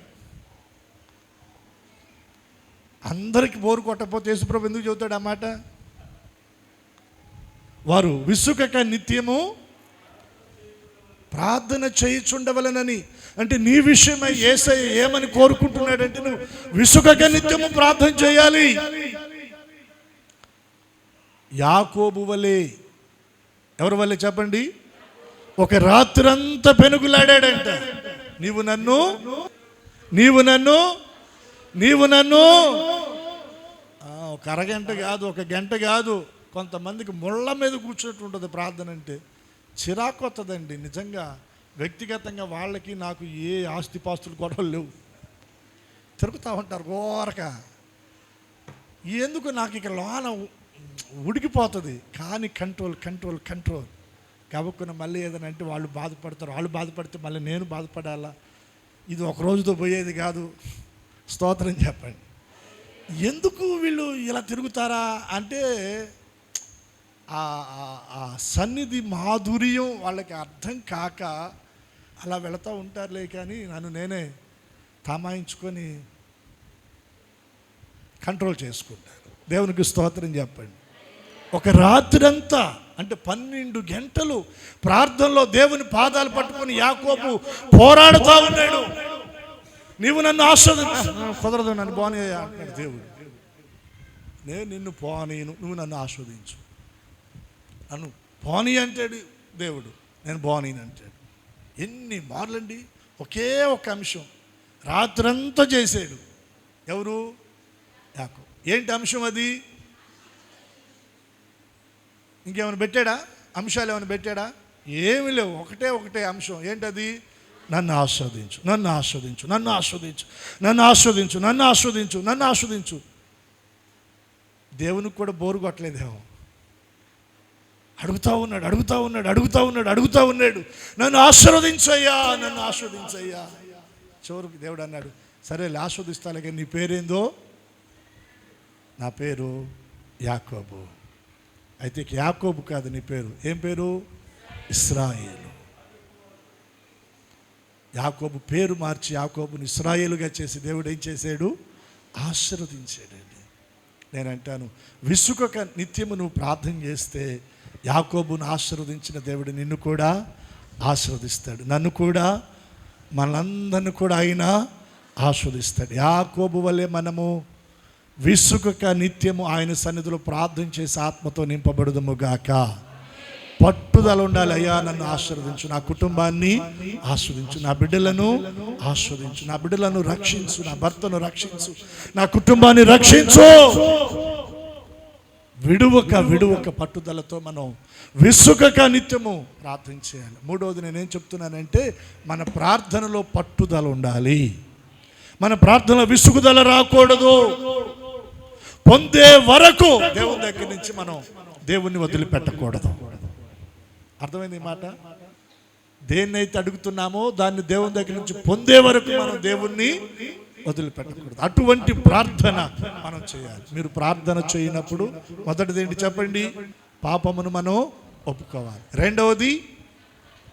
అందరికి బోరు కొట్టకపోతే యేసుప్రభు ఎందుకు చెబుతాడు ఆ మాట? వారు విసుకక నిత్యము ప్రార్థన చేయుచుండవలెనని. అంటే నీ విషయమై యేసయ్య ఏమని కోరుకుంటున్నాడంటే, నువ్వు విసుకక నిత్యము ప్రార్థన చేయాలి. యాకోబు వలె. ఎవరి వలె చెప్పండి? ఒక రాత్రంతా పెనుగులాడాడంట. నీవు నన్ను ఒక అరగంట కాదు, ఒక గంట కాదు. కొంతమందికి ముళ్ళ మీద కూర్చున్నట్టు ఉంటుంది ప్రార్థన అంటే. చిరాకు వస్తుందండి నిజంగా. వ్యక్తిగతంగా వాళ్ళకి నాకు ఏ ఆస్తిపాస్తులు గొడవలు లేవు, తిరుగుతూ ఉంటారు ఘోరక. ఎందుకు నాకు ఇక లోన ఉడికిపోతుంది. కానీ కంట్రోల్ కంట్రోల్ కంట్రోల్. కబుక్కున మళ్ళీ ఏదైనా అంటే వాళ్ళు బాధపడతారు, వాళ్ళు బాధపడితే మళ్ళీ నేను బాధపడాలా. ఇది ఒక రోజుతో పోయేది కాదు. స్తోత్రం చెప్పండి. ఎందుకు వీళ్ళు ఇలా తిరుగుతారా అంటే, ఆ సన్నిధి మాధుర్యం వాళ్ళకి అర్థం కాక అలా వెళుతూ ఉంటారులే. కానీ నన్ను నేనే తమాయించుకొని కంట్రోల్ చేసుకుంటాను. దేవునికి స్తోత్రం చెప్పండి. ఒక రాత్రంతా అంటే 12 గంటలు ప్రార్థనలో దేవుని పాదాలు పట్టుకొని యాకోబు పోరాడుతూ ఉన్నాడు. నీవు నన్ను ఆస్వాదించు, కుదరదు, నన్ను పోనీ అంటాడు దేవుడు. నేను నిన్ను పోనీను, నువ్వు నన్ను ఆస్వాదించు. నన్ను పోనీ అంటాడు దేవుడు, నేను పోనీని అంటాడు. ఎన్ని మార్లండి. ఒకే ఒక అంశం రాత్రంతా చేశాడు. ఎవరు? యాకోబు. ఏంటి అంశం అది? ఇంకేమైనా పెట్టాడా? అంశాలు ఏమైనా పెట్టాడా? ఏమీ లేవు. ఒకటే అంశం. ఏంటది? నన్ను ఆస్వాదించు, నన్ను ఆస్వాదించు, నన్ను ఆస్వాదించు, నన్ను ఆస్వాదించు, నన్ను ఆస్వాదించు, నన్ను ఆస్వాదించు. దేవునికి కూడా బోరు కొట్టలేదేమో. అడుగుతూ ఉన్నాడు. నన్ను ఆశీర్వదించయ్యా, నన్ను ఆస్వాదించయ్యా. చివరికి దేవుడు అన్నాడు, సరేలే ఆస్వాదిస్తాలే, కానీ నీ పేరేందో? నా పేరు యాకోబు. అయితే యాకోబు కాదు నీ పేరు. ఏం పేరు? ఇశ్రాయేలు. యాకోబు పేరు మార్చి యాకోబుని ఇశ్రాయేలుగా చేసి దేవుడు ఏం చేశాడు? ఆశీర్వదించాడండి. నేను అంటాను, విసుకక నిత్యము నువ్వు ప్రార్థన చేస్తే యాకోబును ఆశీర్వదించిన దేవుడు నిన్ను కూడా ఆశీర్వదిస్తాడు. నన్ను కూడా, మనందరిని కూడా ఆయన ఆశీర్వదిస్తాడు. యాకోబు వలె మనము విసుకక నిత్యము ఆయన సన్నిధిలో ప్రార్థన చేసి ఆత్మతో నింపబడుదుము గాక. పట్టుదల ఉండాలి. అయ్యా నన్ను ఆశీర్వదించు, నా కుటుంబాన్ని ఆస్వాదించు, నా బిడ్డలను ఆస్వాదించు, నా బిడ్డలను రక్షించు, నా భర్తను రక్షించు, నా కుటుంబాన్ని రక్షించు. విడువక పట్టుదలతో మనం విసుకక నిత్యము ప్రార్థన చేయాలి. మూడవది నేనేం చెప్తున్నానంటే, మన ప్రార్థనలో పట్టుదల ఉండాలి. మన ప్రార్థనలో విసుగుదల రాకూడదు. పొందే వరకు దేవుని దగ్గర నుంచి మనం దేవుణ్ణి వదిలిపెట్టకూడదు. అర్థమైంది ఈ మాట? దేన్నైతే అడుగుతున్నామో దాన్ని దేవుని దగ్గర నుంచి పొందే వరకు మనం దేవుణ్ణి వదిలిపెట్టకూడదు. అటువంటి ప్రార్థన మనం చేయాలి. మీరు ప్రార్థన చేయనప్పుడు మొదటిది ఏంటి చెప్పండి? పాపమును మనం ఒప్పుకోవాలి. రెండవది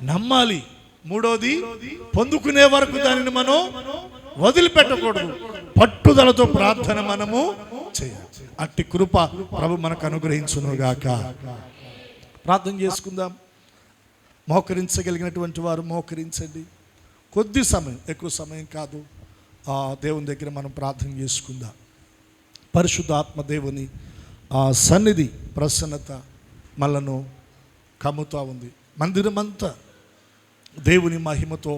నమ్మాలి. మూడవది పొందుకునే వరకు దానిని మనం వదిలిపెట్టకూడదు. పట్టుదలతో ప్రార్థన మనము చేయాలి. అట్టి కృప ప్రభు మనకు అనుగ్రహించునుగాక. ప్రార్థన చేసుకుందాం. మోకరించగలిగినటువంటి వారు మోకరించండి. కొద్ది సమయం, ఎక్కువ సమయం కాదు, దేవుని దగ్గర మనం ప్రార్థన చేసుకుందాం. పరిశుద్ధాత్మ దేవుని సన్నిధి ప్రసన్నత మనను కమ్ముతూ ఉంది. మందిరమంతా దేవుని మహిమతో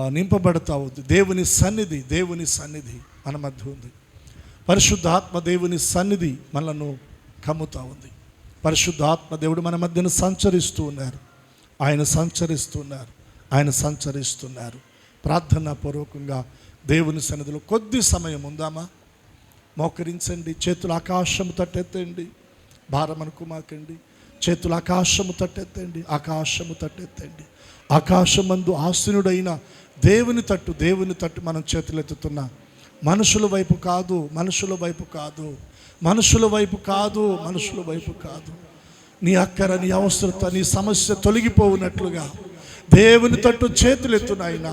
నింపబడతా ఉంది. దేవుని సన్నిధి మన మధ్య ఉంది. పరిశుద్ధాత్మ దేవుని సన్నిధి మనను కమ్ముతూ ఉంది. పరిశుద్ధాత్మ దేవుడు మన మధ్యన సంచరిస్తూ ఉన్నారు. ఆయన సంచరిస్తున్నారు. ప్రార్థనా పూర్వకంగా దేవుని సన్నిధిలో కొద్ది సమయం ఉందామా? మోకరించండి. చేతులు ఆకాశము తట్టెత్తండి. భారం అనుకోమాకండి. చేతులు ఆకాశము తట్టెత్తండి. ఆకాశమందు ఆసీనుడైన దేవుని తట్టు మనం చేతులెత్తుతున్నా. మనుషుల వైపు కాదు. నీ అక్కర, నీ అవసరత, నీ సమస్య తొలగిపోవునట్లుగా దేవుని తట్టు చేతులెత్తు నాయన.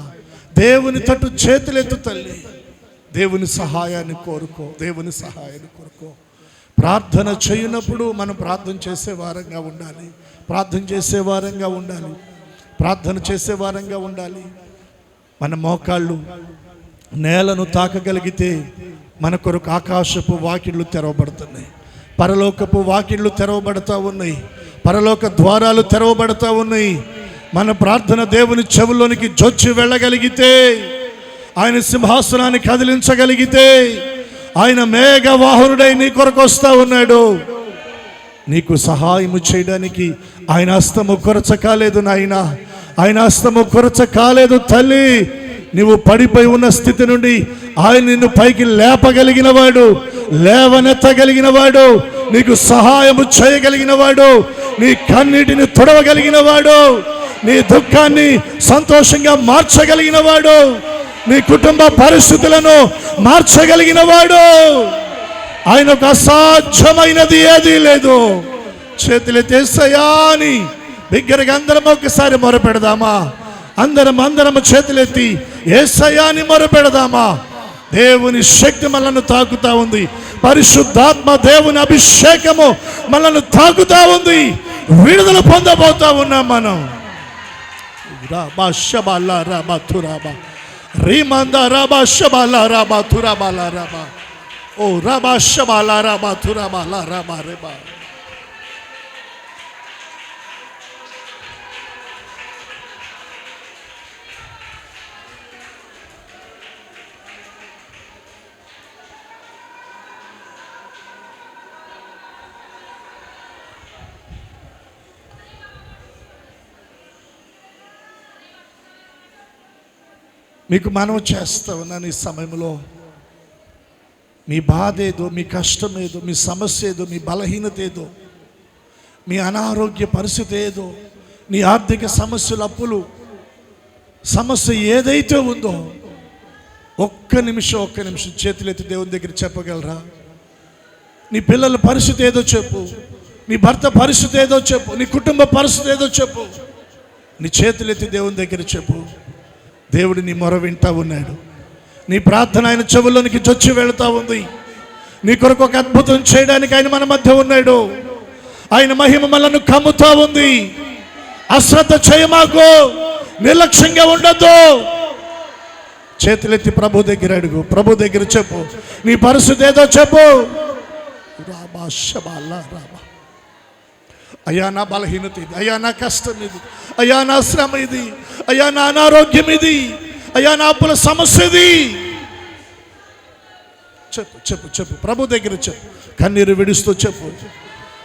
దేవుని తట్టు చేతులెత్తు తల్లి. దేవుని సహాయాన్ని కోరుకో. ప్రార్థన చేయనప్పుడు మనం ప్రార్థన చేసేవారంగా ఉండాలి. మన మోకాళ్ళు నేలను తాకగలిగితే మన కొరకు ఆకాశపు వాకిళ్ళు తెరవబడుతున్నాయి. పరలోకపు వాకిళ్ళు తెరవబడతా ఉన్నాయి. పరలోక ద్వారాలు తెరవబడతా ఉన్నాయి. మన ప్రార్థన దేవుని చెవుల్లోనికి జొచ్చి వెళ్ళగలిగితే, ఆయన సింహాసనాన్ని కదిలించగలిగితే, ఆయన మేఘవాహనుడై నీ కొరకు వస్తా ఉన్నాడు. నీకు సహాయము చేయడానికి ఆయన హస్తము కొరచ కాలేదు నాయన. ఆయన హస్తము కొరచ కాలేదు తల్లి. నీవు పడిపోయి ఉన్న స్థితి నుండి ఆయన నిన్ను పైకి లేపగలిగిన వాడు, లేవనెత్తగలిగిన వాడు, నీకు సహాయము చేయగలిగిన వాడు, నీ కన్నీటిని తుడవగలిగిన వాడు, నీ దుఃఖాన్ని సంతోషంగా మార్చగలిగిన వాడు, నీ కుటుంబ పరిస్థితులను మార్చగలిగిన వాడు. ఆయనకు అసాధ్యమైనది ఏదీ లేదు. చేతులెత్తేసయ్యా అని బిగ్గరగా అందరం ఒకసారి మొరపెడదామా? అందరము చేతులెత్తి యేసయ్యా అని మొరపెడదామా? దేవుని శక్తి మనల్ని తాకుతా ఉంది. పరిశుద్ధాత్మ దేవుని అభిషేకము మనల్ని తాకుతా ఉంది. విడుదల పొందబోతా ఉన్నాం మనం. మీకు మనవి చేస్తా ఉన్నాను, ఈ సమయంలో మీ బాధ ఏదో, మీ కష్టం ఏదో, మీ సమస్య ఏదో, మీ బలహీనత ఏదో, మీ అనారోగ్య పరిస్థితి ఏదో, నీ ఆర్థిక సమస్యలు, అప్పులు సమస్య ఏదైతే ఉందో ఒక్క నిమిషం చేతులెత్తి దేవుని దగ్గర చెప్పగలరా? నీ పిల్లల పరిస్థితి ఏదో చెప్పు, నీ భర్త పరిస్థితి ఏదో చెప్పు, నీ కుటుంబ పరిస్థితి ఏదో చెప్పు. నీ చేతులెత్తి దేవుని దగ్గర చెప్పు. దేవుడు నీ మొర వింటా ఉన్నాడు. నీ ప్రార్థన ఆయన చెవుల్లోనికి చొచ్చి వెళుతూ ఉంది. నీ కొరకు ఒక అద్భుతం చేయడానికి ఆయన మన మధ్య ఉన్నాడు. ఆయన మహిమ మనల్ని కమ్ముతా ఉంది. అశ్రద్ధ చేయమాకు, నిర్లక్ష్యంగా ఉండద్దు. చేతులెత్తి ప్రభు దగ్గర అడుగు, ప్రభు దగ్గర చెప్పు, నీ పరిస్థితి ఏదో చెప్పు. రాబా శబాలా రాబా, అయ్యా నా బలహీనత ఇది, అయ్యా నా కష్టం ఇది, అయ్యా నా శ్రమ ఇది, అయ్యా నా అనారోగ్యం ఇది, అయ్యా నా అప్పుల సమస్య ఇది. చెప్పు చెప్పు చెప్పు, ప్రభు దగ్గర చెప్పు. కన్నీరు విడుస్తూ చెప్పు,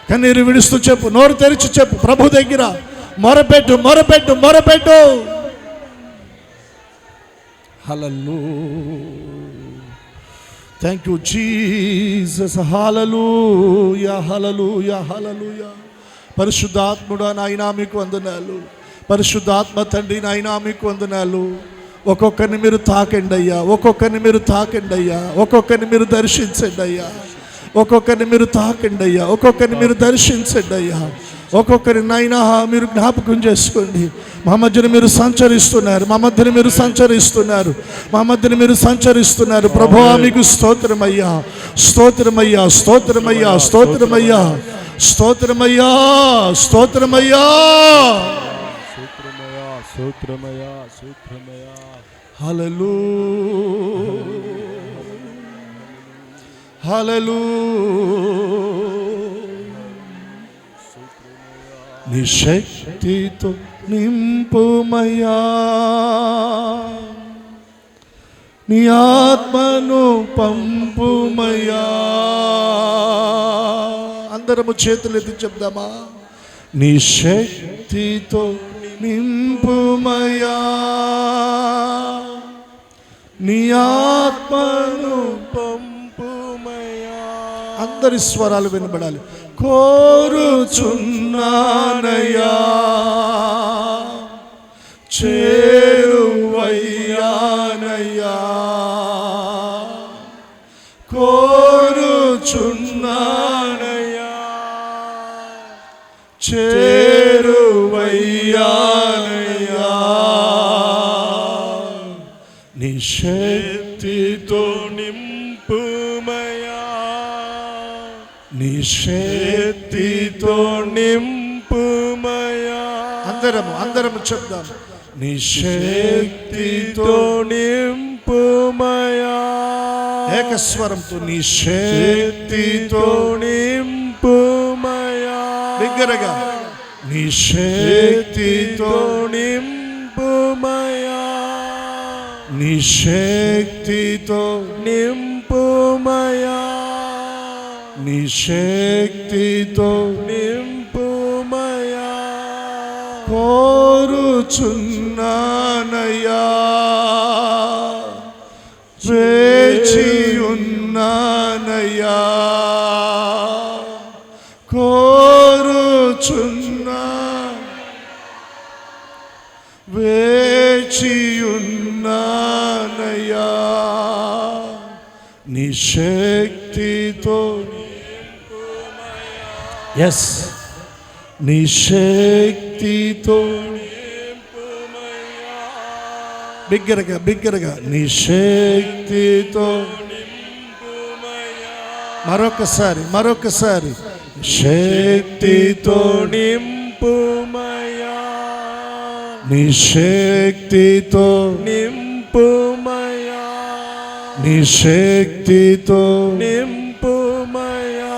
కన్నీరు విడుస్తూ చెప్పు, నోరు తెరిచి చెప్పు. ప్రభు దగ్గర మొరపెట్టు, మొరపెట్టు, మొరపెట్టు. హల్లెలూయా, థ్యాంక్ యూ జీసస్. హల్లెలూయా, హల్లెలూయా, హల్లెలూయా. పరిశుద్ధాత్ముడా నాయనా మీకు వందనాలు. పరిశుద్ధాత్మ తండ్రి నాయనా మీకు వందనాలు. ఒక్కొక్కరిని మీరు తాకండి అయ్యా, ఒక్కొక్కరిని మీరు తాకండి అయ్యా, ఒక్కొక్కరిని మీరు దర్శించండి అయ్యా, ఒక్కొక్కరిని మీరు తాకండి అయ్యా, ఒక్కొక్కరిని మీరు దర్శించండి అయ్యా. ఒక్కొక్కరి నాయనా మీరు జ్ఞాపకం చేసుకోండి. మా మధ్యన మీరు సంచరిస్తున్నారు, మా మధ్యన మీరు సంచరిస్తున్నారు, మా మధ్యన మీరు సంచరిస్తున్నారు. ప్రభువా మీకు స్తోత్రమయ్యా, స్తోత్రమయ్యా, స్తోత్రమయ్యా, స్తోత్రమయ్యా, స్తోత్రమయ్యా, స్తోత్రమయ్యా, స్తోత్రమయ్యా, స్తోత్రమయ్యా. హల్లెలూయా, హల్లెలూయా. నీ శక్తితో నింపుమయ్యా, నీ ఆత్మను పంపుమయ్యా. అందరము చేతులెత్తి చెప్దామా? నీ శక్తితో నింపుమయ్యా, నీ ఆత్మను పంపుమయ్యా. అందరి స్వరాలు వినబడాలి. కోరుచున్నానయ్యా, చేరువయ్యానయ్యా, కోరుచున్నానయ్యా, చేరువయ్యానయ్యా. నీ శక్తితో నింపుమయ్యా, నీ శక్తితో నింపుమయ్యా. అందరము చెప్దాం. నీ శక్తితో నింపుమయ్యా. ఏకస్వరంతో నీ శక్తితో నింపుమయ్యా. బిగ్గరగా నీ శక్తితో నింపుమయ్యా, నీ శక్తితో నింపుమయ్యా, నీ శక్తితో నింపుమయ్యా. కోరుచున్నానయ్యా, వేచియున్నానయ్యా, కోరుచున్నా, వేచియున్నానయ్యా. నీ శక్తితో ఎస్, నీ శక్తితో బిగ్గరగా బిగ్గరగా నీ శక్తితో మరొకసారి మరొకసారి శక్తితో నింపుమయ్యా, నీ శక్తితో నింపుమయ్యా, నీ శక్తితో నింపుమయ్యా.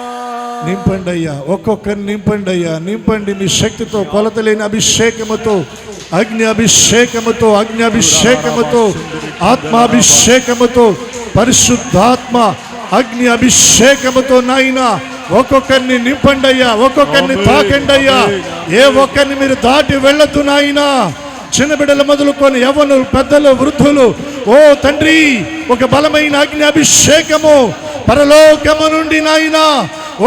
నింపండి అయ్యా, ఒక్కొక్కరిని నింపండి అయ్యా, నింపండి మీ శక్తితో. కొలతలేని అభిషేకముతో, అగ్ని అభిషేకముతో, అగ్ని అభిషేకముతో, ఆత్మాభిషేకముతో, పరిశుద్ధాత్మ అగ్ని అభిషేకముతో నాయనా ఒక్కొక్కరిని నింపండి అయ్యా, ఒక్కొక్కరిని తాకండి అయ్యా. ఏ ఒక్కరిని మీరు దాటి వెళ్ళొద్దు నాయనా. చిన్న బిడ్డలు మొదలుకొని యవ్వనులు, పెద్దలు, వృద్ధులు, ఓ తండ్రి ఒక బలమైన అగ్ని అభిషేకము పరలోకము నుండి నాయనా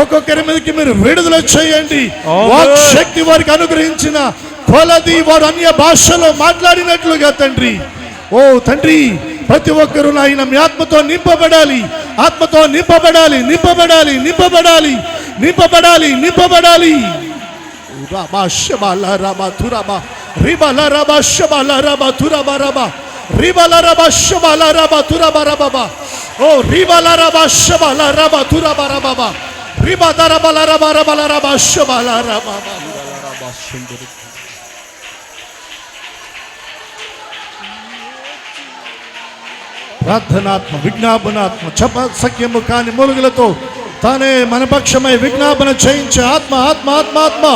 ఒక్కొక్కరి మీదకి మీరు విడుదల చేయండి. వాక్ శక్తి వారికి అనుగ్రహించిన కొలది వారు అన్య భాషలో మాట్లాడినట్లుగా తండ్రి, ఓ తండ్రి ప్రతి ఒక్కరూ నాయన మీ ఆత్మతో నింపబడాలి, ఆత్మతో నింపబడాలి, నింపబడాలి, నింపబడాలి, నింపబడాలి, నింపబడాలి. రాబా శబాలా రాబా తురాబా రిబాలా రాబా శబాలా రాబా తురాబా రాబా రిబాలా రాబా శబాలా రాబా తురాబా రాబా. ఓ రిబాలా రాబా శబాలా రాబా తురాబా రాబా రిబదర బలర బర బలర బష బలర బాబా. ప్రార్థనాత్మ, విజ్ఞాపనాత్మ, సఖ్యము కాని మూలుగులతో తానే మన పక్షమై విజ్ఞాపన చేయించే ఆత్మ ఆత్మ ఆత్మ ఆత్మ.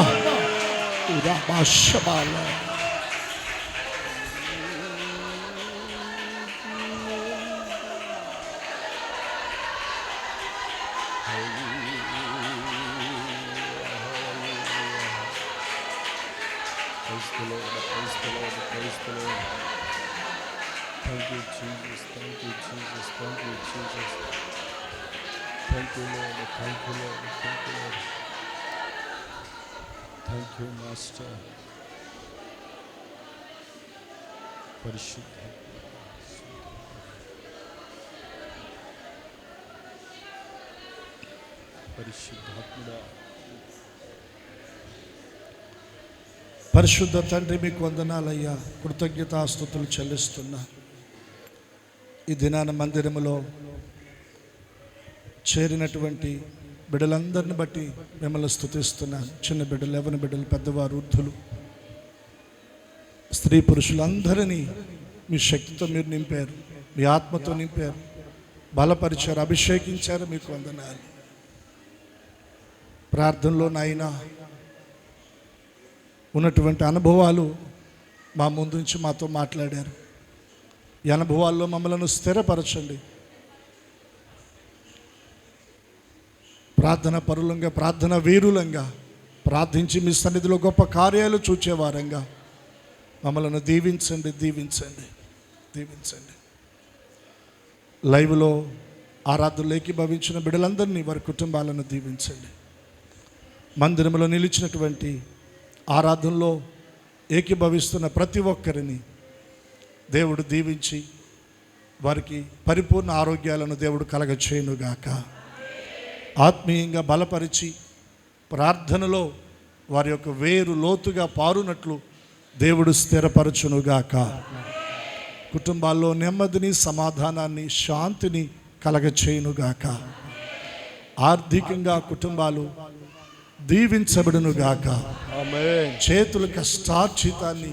Praise the Lord, praise the Lord, praise the Lord. Thank you, Jesus, thank you, Jesus, thank you, Jesus. Thank you, Lord, thank you, Lord, thank you, Lord. Thank you, Master. పరిశుద్ధ పరిశుద్ధాత్ముడా, పరిశుద్ధ తండ్రి, మీకు వందనాలయ్యా, కృతజ్ఞతాస్తుతులు చెల్లిస్తున్నా. ఈ దినాన మందిరములో చేరినటువంటి బిడ్డలందరిని బట్టి మిమ్మల్ని స్తుతిస్తున్నాను. చిన్న బిడ్డలు, యవ్వన బిడ్డలు, పెద్దవారు, వృద్ధులు, స్త్రీ పురుషులందరినీ మీ శక్తితో మీరు నింపారు, మీ ఆత్మతో నింపారు, బలపరిచారు, అభిషేకించారు. మీకు వందనాలు. ప్రార్థనలో నాయనా ఉన్నటువంటి అనుభవాలు మా ముందు నుంచి మాతో మాట్లాడారు. ఈ అనుభవాల్లో మమ్మల్ని స్థిరపరచండి. ప్రార్థన పరులంగా, ప్రార్థన వీరులంగా ప్రార్థించి మీ సన్నిధిలో గొప్ప కార్యాలు చూచేవారంగా మమ్మల్ని దీవించండి, దీవించండి, దీవించండి. లైవ్లో ఆరాధనలో ఏకీభవించిన బిడ్డలందరినీ, వారి కుటుంబాలను దీవించండి. మందిరంలో నిలిచినటువంటి ఆరాధనలో ఏకీభవిస్తున్న ప్రతి ఒక్కరిని దేవుడు దీవించి వారికి పరిపూర్ణ ఆరోగ్యాలను దేవుడు కలగచేయునుగాక. ఆత్మీయంగా బలపరిచి ప్రార్థనలో వారి యొక్క వేరు లోతుగా పారునట్లు దేవుడు స్థిరపరచునుగాక. కుటుంబాల్లో నెమ్మదిని, సమాధానాన్ని, శాంతిని కలగచేయునుగాక. ఆర్థికంగా కుటుంబాలు దీవించబడునుగాక. ఆమేన్. చేతుల కష్టార్జితాన్ని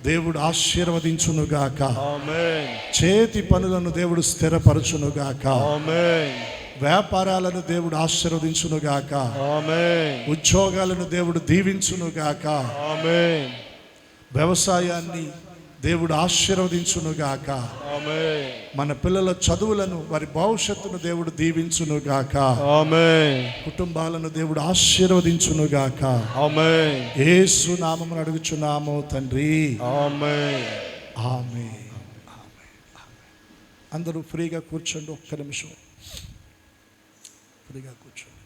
దేవుడు ఆశీర్వదించునుగాక. ఆమేన్. చేతి పనులను దేవుడు స్థిరపరచునుగాక. ఆమేన్. వ్యాపారాలను దేవుడు ఆశీర్వదించునుగాక. ఆమేన్. ఉద్యోగాలను దేవుడు దీవించునుగాక. ఆమేన్. వ్యవసాయాన్ని దేవుడు ఆశీర్వదించునుగాక. ఆమేన్. మన పిల్లల చదువులను, వారి భవిష్యత్తును దేవుడు దీవించునుగాక. ఆమేన్. కుటుంబాలను దేవుడు ఆశీర్వదించునుగాక. ఆమేన్. యేసు నామమున అడుగుచున్నాము తండ్రి. ఆమేన్. ఆమేన్. అందరూ ఫ్రీగా కూర్చోండి. ఒక్క నిమిషం ఫ్రీగా కూర్చోండి.